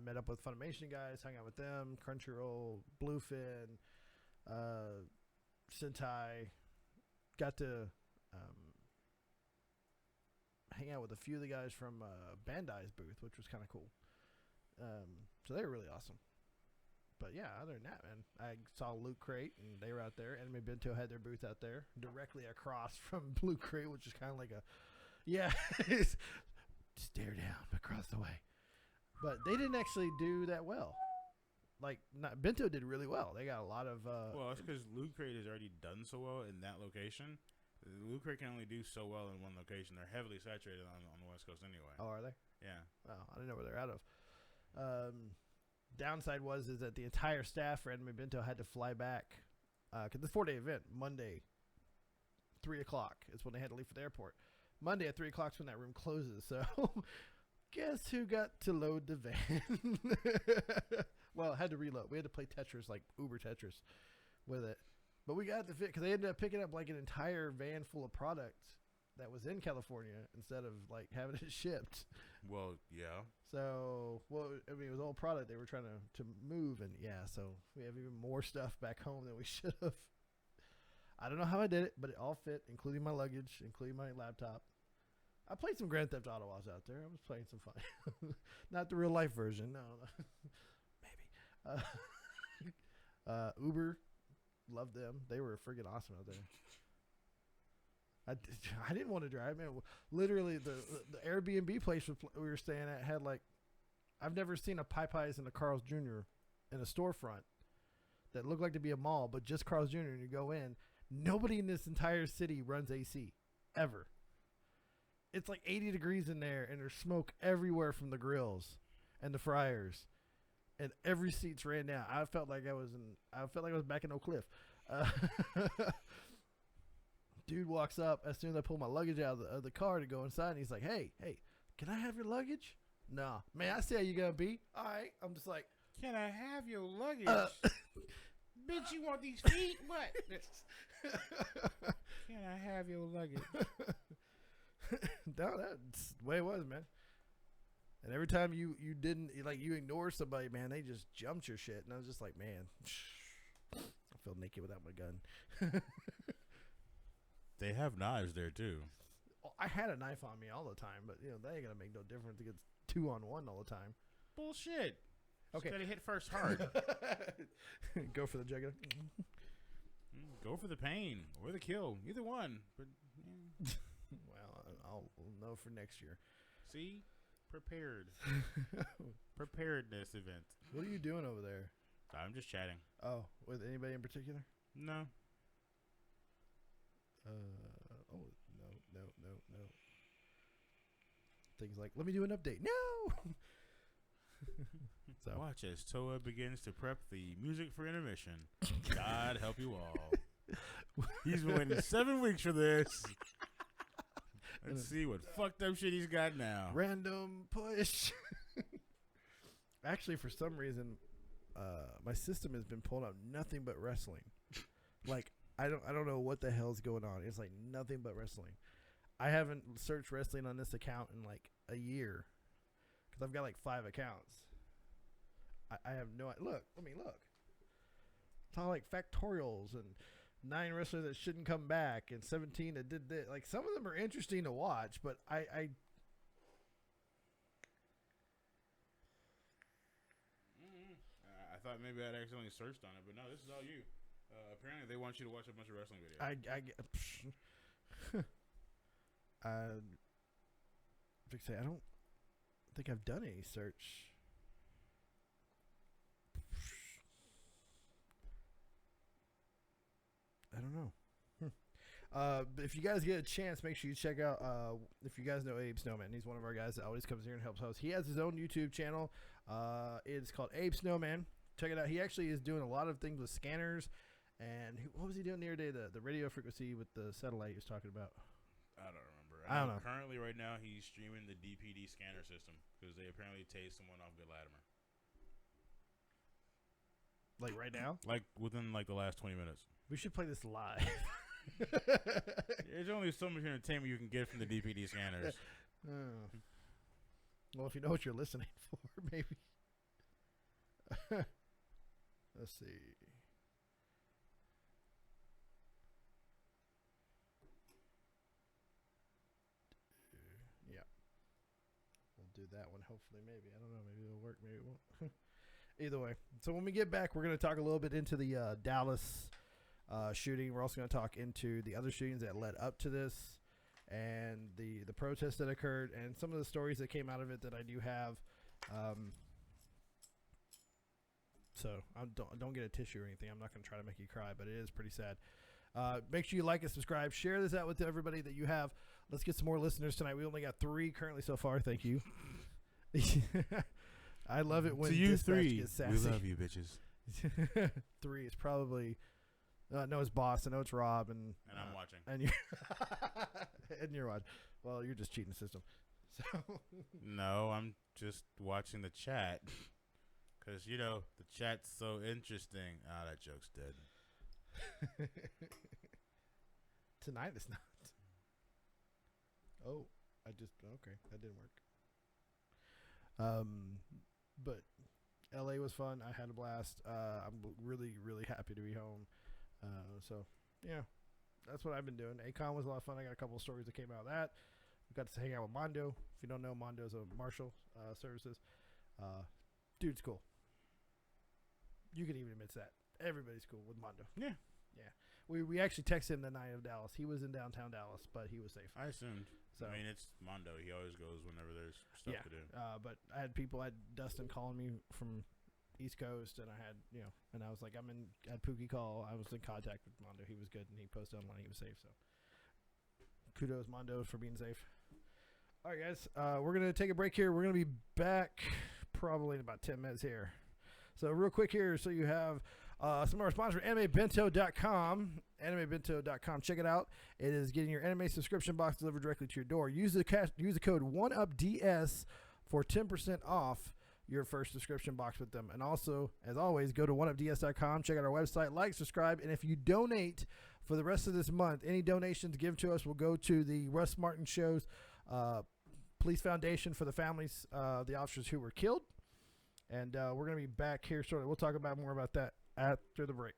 Met up with Funimation guys, hung out with them, Crunchyroll, Bluefin, Sentai. Got to hang out with a few of the guys from Bandai's booth, which was kind of cool. So they were really awesome. But yeah, other than that, man, I saw Loot Crate, and they were out there. Anime Bento had their booth out there, directly across from Blue Crate, which is kind of like a, stare down across the way. But they didn't actually do that well. Like, Bento did really well. They got a lot of... well, it's because Loot Crate has already done so well in that location. Loot Crate can only do so well in one location. They're heavily saturated on the West Coast anyway. Oh, are they? Yeah. Oh, I didn't know where they're out of. Downside is that the entire staff for Anime Bento had to fly back. Because it's a 4-day event. Monday, 3 o'clock is when they had to leave for the airport. Monday at 3 o'clock is when that room closes. So, guess who got to load the van? Well, had to reload. We had to play Tetris, like Uber Tetris, with it. But we got the fit because they ended up picking up like an entire van full of product that was in California instead of like having it shipped. Well, yeah. So, I mean, it was all product they were trying to move, and yeah, so we have even more stuff back home than we should have. I don't know how I did it, but it all fit, including my luggage, including my laptop. I played some Grand Theft Auto while I was out there. I was playing some fun. Not the real life version, no. Maybe. Uber, loved them. They were freaking awesome out there. I didn't want to drive, man. Literally, the Airbnb place we were staying at had like, I've never seen a Popeyes and a Carl's Jr. in a storefront that looked like to be a mall, but just Carl's Jr. And you go in, nobody in this entire city runs AC, ever. It's like 80 degrees in there, and there's smoke everywhere from the grills and the fryers, and every seat's ran down. I felt like I was back in Oak Cliff. Dude walks up as soon as I pull my luggage out of the car to go inside, and he's like, hey, can I have your luggage? Nah. Man, I see how you gonna be. All right. I'm just like, can I have your luggage? Bitch, you want these feet? What? Can I have your luggage? No, that's the way it was, man. And every time you didn't, like, you ignore somebody, man, they just jumped your shit. And I was just like, man, I feel naked without my gun. They have knives there, too. I had a knife on me all the time, but, that ain't going to make no difference. It gets 2-on-1 all the time. Bullshit. Okay. Just gotta hit first hard. Go for the jugular. Go for the pain or the kill. Either one. But Well, I'll know for next year. See? Prepared. Preparedness event. What are you doing over there? I'm just chatting. Oh, with anybody in particular? No. No. Things like, let me do an update. No! So. Watch as Toa begins to prep the music for intermission. God help you all. He's been waiting 7 weeks for this. Let's see what fucked up shit he's got now. Random push. Actually, for some reason, my system has been pulling up nothing but wrestling. Like, I don't know what the hell's going on. It's like nothing but wrestling. I haven't searched wrestling on this account in like a year because I've got like 5 accounts. I have no idea. Look. It's all like factorials and 9 wrestlers that shouldn't come back and 17 that did this. Like, some of them are interesting to watch, but I thought maybe I'd accidentally searched on it, but no, this is all you. Apparently, they want you to watch a bunch of wrestling videos. I don't think I've done any search. I don't know. If you guys get a chance, make sure you check out, if you guys know Abe Snowman. He's one of our guys that always comes here and helps host. He has his own YouTube channel. It's called Abe Snowman. Check it out. He actually is doing a lot of things with scanners. And what was he doing the other day? The radio frequency with the satellite he was talking about. I don't remember. I don't know. Currently, right now, he's streaming the DPD scanner system because they apparently tased someone off Good Latimer. Like right now? Like within like the last 20 minutes. We should play this live. There's only so much entertainment you can get from the DVD scanners. Oh. Well, if you know what you're listening for, maybe. Let's see. Yeah. We'll do that one, hopefully, maybe. I don't know. Maybe it'll work. Maybe it won't. Either way. So when we get back, we're going to talk a little bit into the Dallas shooting. We're also going to talk into the other shootings that led up to this and the protests that occurred and some of the stories that came out of it that I do have. So don't get a tissue or anything. I'm not going to try to make you cry, but it is pretty sad. Make sure you like and subscribe. Share this out with everybody that you have. Let's get some more listeners tonight. We only got 3 currently so far. Thank you. I love it when to you Dispatch 3, gets sassy. we love you, bitches. 3 is probably no, it's Boss. I know it's Rob and I'm watching. and you and you're watching. Well, you're just cheating the system. So No, I'm just watching the chat because the chat's so interesting. Ah, that joke's dead. Tonight it's not. Oh, okay. That didn't work. But LA was fun. I had a blast. I'm really, really happy to be home. So yeah, that's what I've been doing. ACON was a lot of fun. I got a couple of stories that came out of that. We got to hang out with Mondo. If you don't know, Mondo's a Marshall Services. Dude's cool. You can even admit that. Everybody's cool with Mondo. Yeah. Yeah. We actually texted him the night of Dallas. He was in downtown Dallas, but he was safe. I assumed. So, I mean, it's Mondo. He always goes whenever there's stuff to do. But I had Dustin calling me from East Coast, and I had, and I was like, I had Pookie call. I was in contact with Mondo. He was good, and he posted online he was safe. So kudos, Mondo, for being safe. All right, guys, we're going to take a break here. We're going to be back probably in about 10 minutes here. So real quick here, so you have some of our sponsors, AnimeBento.com. AnimeBento.com. Check it out. It is getting your anime subscription box delivered directly to your door. Use the code 1UPDS for 10% off your first subscription box with them. And also, as always, go to 1UPDS.com. Check out our website. Like, subscribe. And if you donate for the rest of this month, any donations given to us will go to the Russ Martin Show's Police Foundation for the families of the officers who were killed. And we're going to be back here shortly. We'll talk about more about that after the break.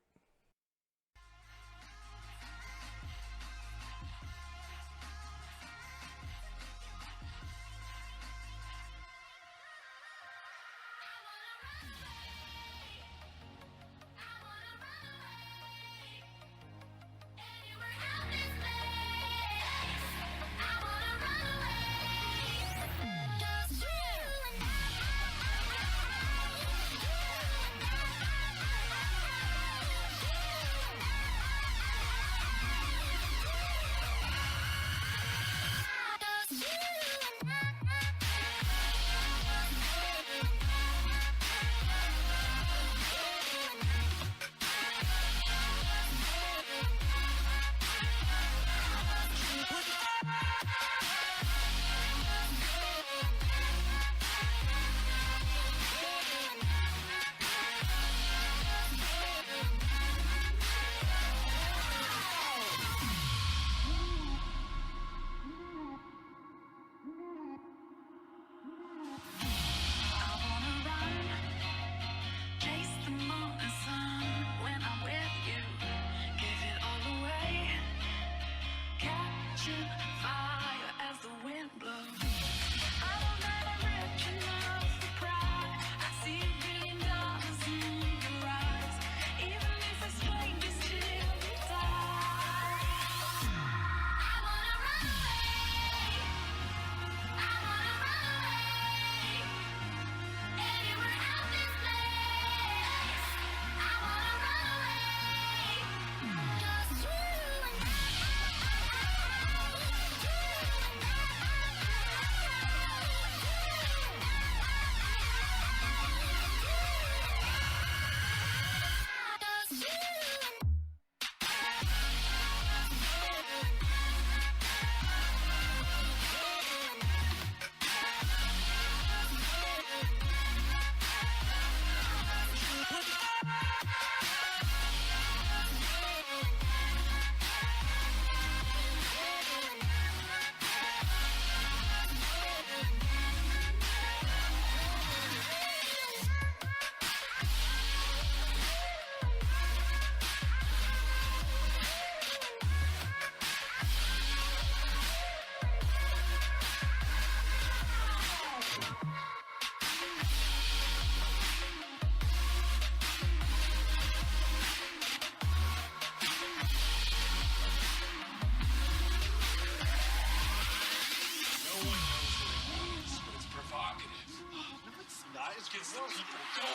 rise gets the people going.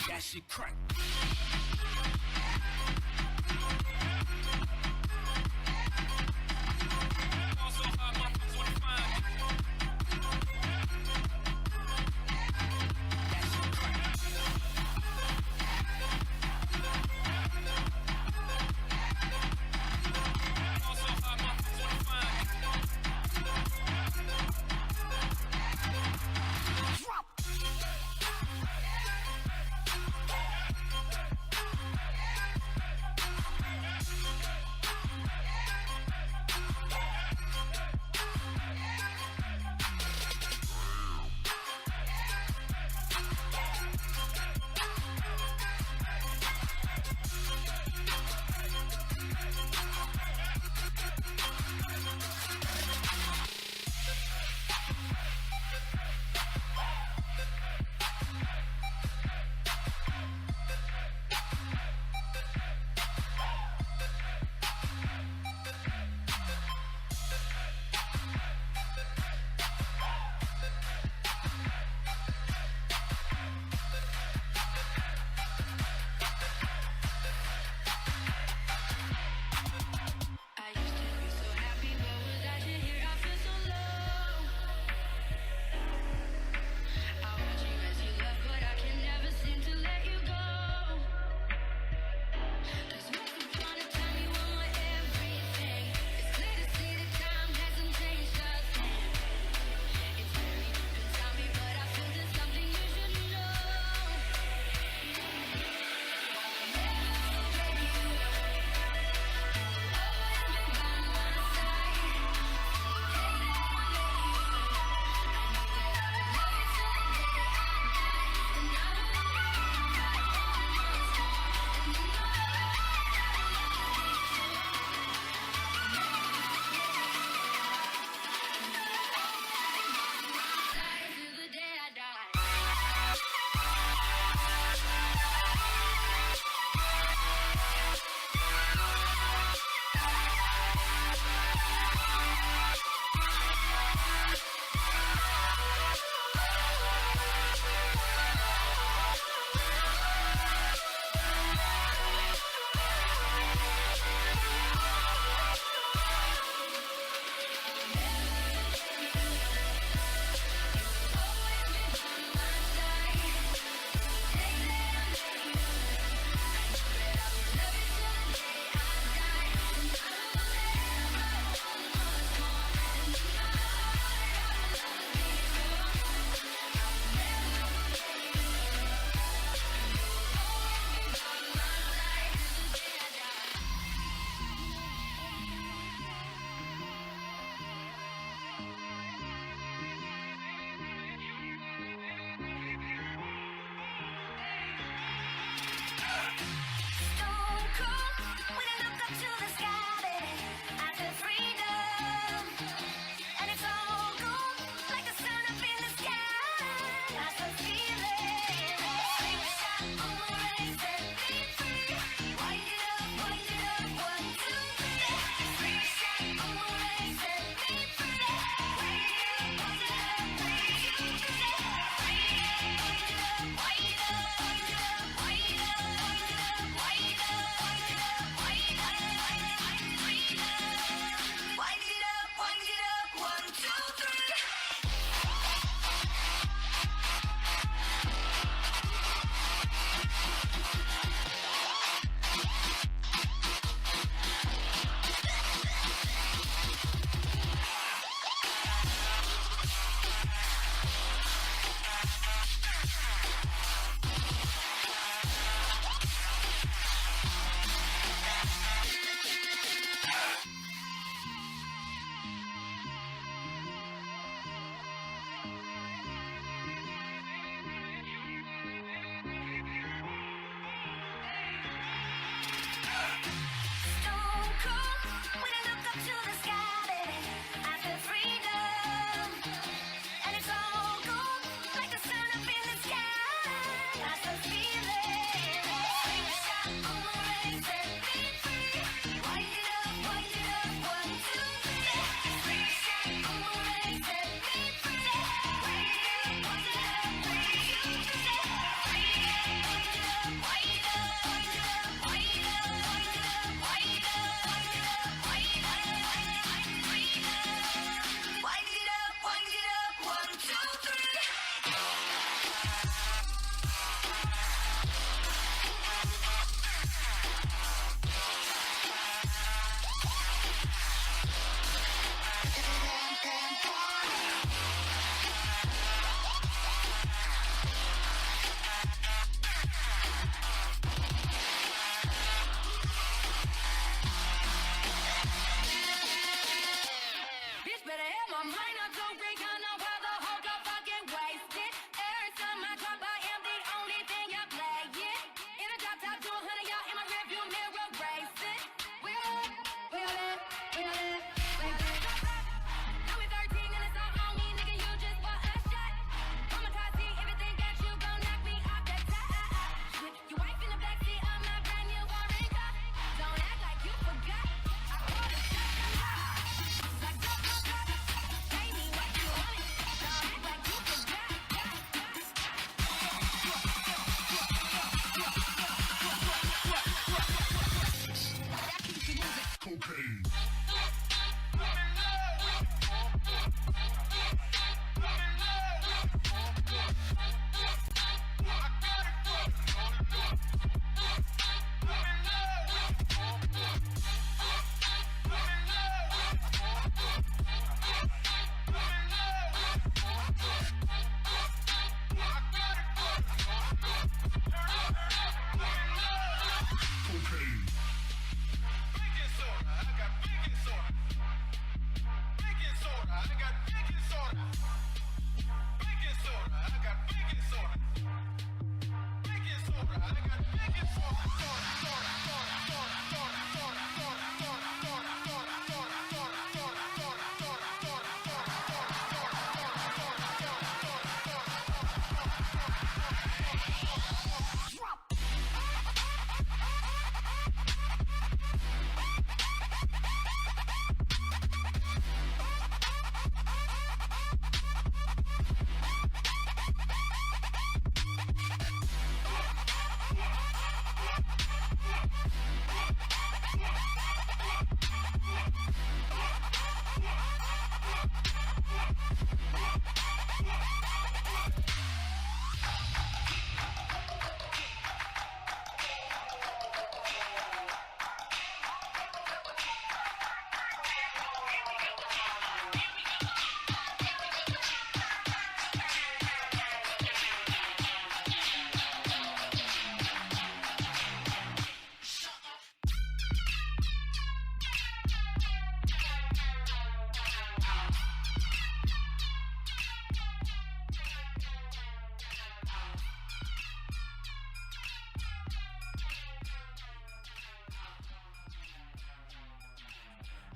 That shit crack.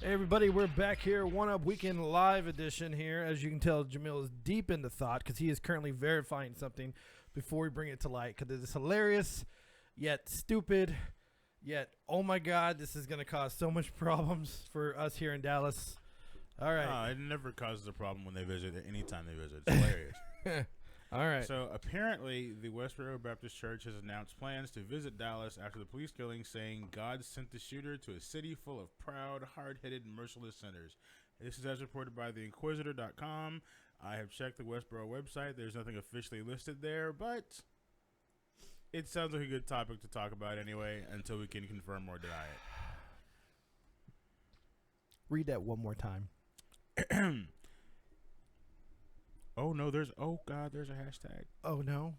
Hey everybody, we're back here, One Up Weekend Live edition here. As you can tell, Jamil is deep into thought because he is currently verifying something before we bring it to light because it is hilarious, yet stupid, yet, oh my God, this is going to cause so much problems for us here in Dallas. All right. It never causes a problem when they visit, anytime they visit. It's hilarious. All right. So apparently, the Westboro Baptist Church has announced plans to visit Dallas after the police killing, saying God sent the shooter to a city full of proud, hard-headed, merciless sinners. This is as reported by theinquisitor.com. I have checked the Westboro website. There's nothing officially listed there, but it sounds like a good topic to talk about anyway until we can confirm or deny it. Read that one more time. Oh, no, there's a hashtag. Oh, no.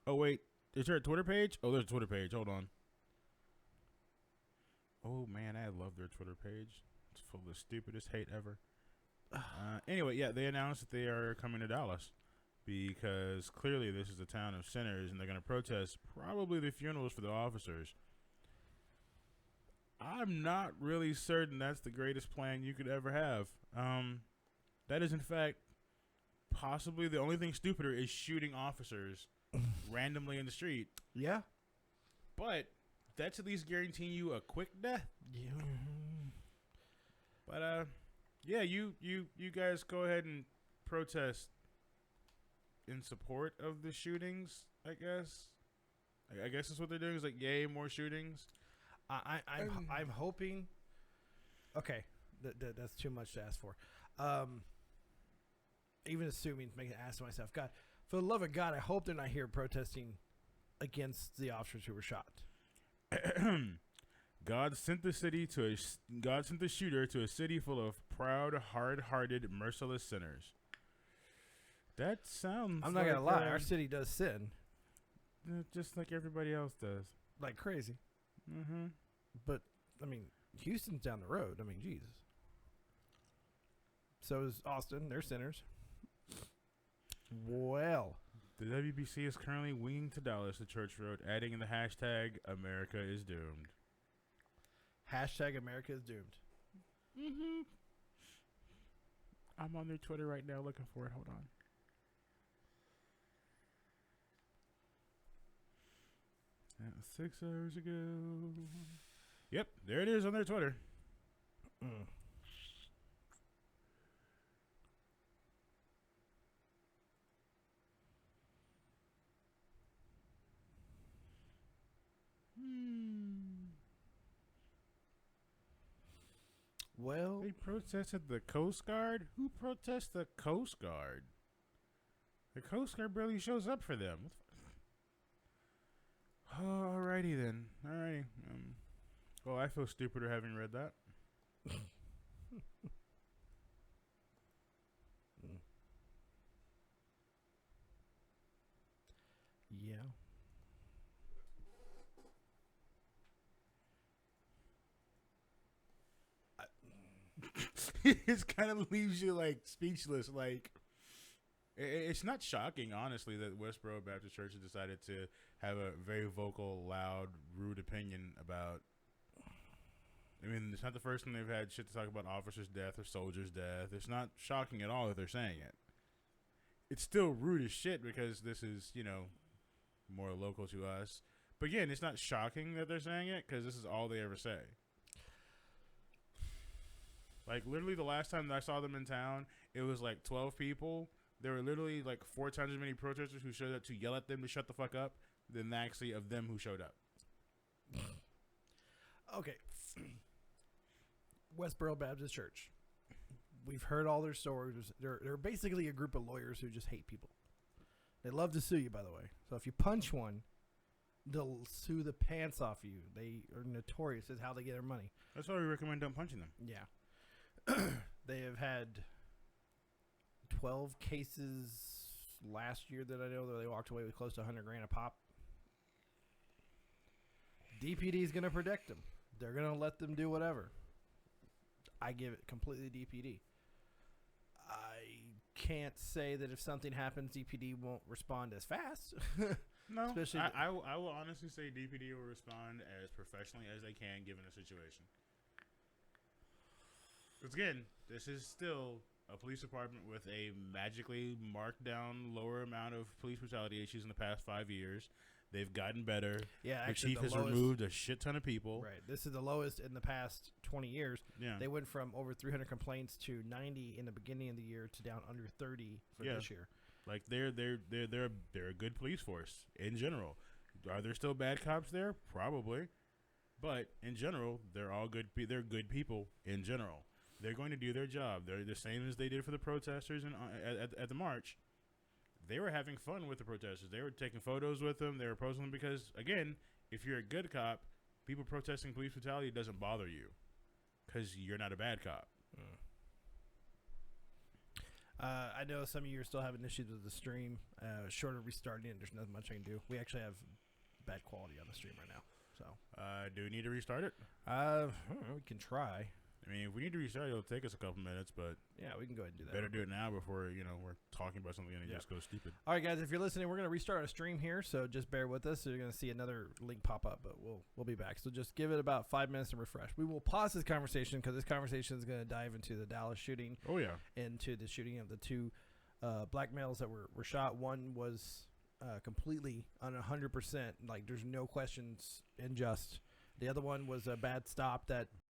Oh, wait, is there a Twitter page? Oh, there's a Twitter page. Hold on. Oh, man, I love their Twitter page. It's full of the stupidest hate ever. Anyway, yeah, they announced that they are coming to Dallas because clearly this is a town of sinners, and they're going to protest probably the funerals for the officers. I'm not really certain that's the greatest plan you could ever have. That is, in fact, possibly the only thing stupider is shooting officers randomly in the street. Yeah. But that's at least guaranteeing you a quick death. Yeah. But yeah, you guys go ahead and protest in support of the shootings, I guess. I guess that's what they're doing is like, yay, more shootings. I'm hoping. Okay, that's too much to ask for. Even assuming, making an ass of myself. God, for the love of God, I hope they're not here protesting against the officers who were shot. God sent the shooter to a city full of proud, hard-hearted, merciless sinners. That sounds. I'm not gonna lie, our city does sin just like everybody else does, like crazy. Mm-hmm. But I mean, Houston's down the road. I mean, Jesus. So is Austin. They're sinners. Well, the WBC is currently winging to Dallas, the church wrote, adding in the hashtag America is doomed. Hashtag America is doomed. Mm-hmm. I'm on their Twitter right now looking for it. Hold on. 6 hours ago. Yep, there it is on their Twitter. Mm. Well, they protested the Coast Guard? Who protests the Coast Guard? The Coast Guard barely shows up for them. Alrighty then. Alrighty. Well, I feel stupider having read that. Yeah. It kind of leaves you like speechless. Like, It's not shocking, honestly, that Westboro Baptist Church has decided to have a very vocal, loud, rude opinion about. I mean, it's not the first time they've had shit to talk about officers' death or soldiers' death. It's not shocking at all that they're saying it. It's still rude as shit because this is, more local to us. But again, it's not shocking that they're saying it because this is all they ever say. Like, literally the last time that I saw them in town, it was like 12 people. There were literally like 4 times as many protesters who showed up to yell at them to shut the fuck up than actually of them who showed up. Okay. Westboro Baptist Church. We've heard all their stories. They're basically a group of lawyers who just hate people. They love to sue you, by the way. So if you punch one, they'll sue the pants off you. They are notorious as how they get their money. That's why we recommend don't punching them. Yeah. They have had 12 cases last year that I know that they walked away with close to $100,000 a pop. DPD is going to protect them. They're going to let them do whatever. I give it completely DPD. I can't say that if something happens, DPD won't respond as fast. No, Especially I will honestly say DPD will respond as professionally as they can given the situation. Because again, this is still a police department with a magically marked down lower amount of police brutality issues in the past 5 years. They've gotten better. Yeah, the actually, chief the has lowest, removed a shit ton of people. Right. This is the lowest in the past 20 years. Yeah. They went from over 300 complaints to 90 in the beginning of the year to down under 30 for this year. Like they're a good police force in general. Are there still bad cops there? Probably, but in general, they're all good. They're good people in general. They're going to do their job. They're the same as they did for the protesters and at the march. They were having fun with the protesters. They were taking photos with them. They were posting them because, again, if you're a good cop, people protesting police brutality doesn't bother you because you're not a bad cop. I know some of you are still having issues with the stream. Short of restarting it, there's not much I can do. We actually have bad quality on the stream right now. So, do we need to restart it? We can try. I mean, if we need to restart it, it'll take us a couple minutes, but Yeah, we can go ahead and do that. better do it now before, we're talking about something and it just goes stupid. All right, guys, if you're listening, we're going to restart our stream here, so just bear with us. So you're going to see another link pop up, but we'll be back. So just give it about 5 minutes to refresh. We will pause this conversation because this conversation is going to dive into the Dallas shooting. Oh, yeah. Into the shooting of the 2 black males that were shot. One was completely on 100%, like there's no questions, unjust. The other one was a bad stop that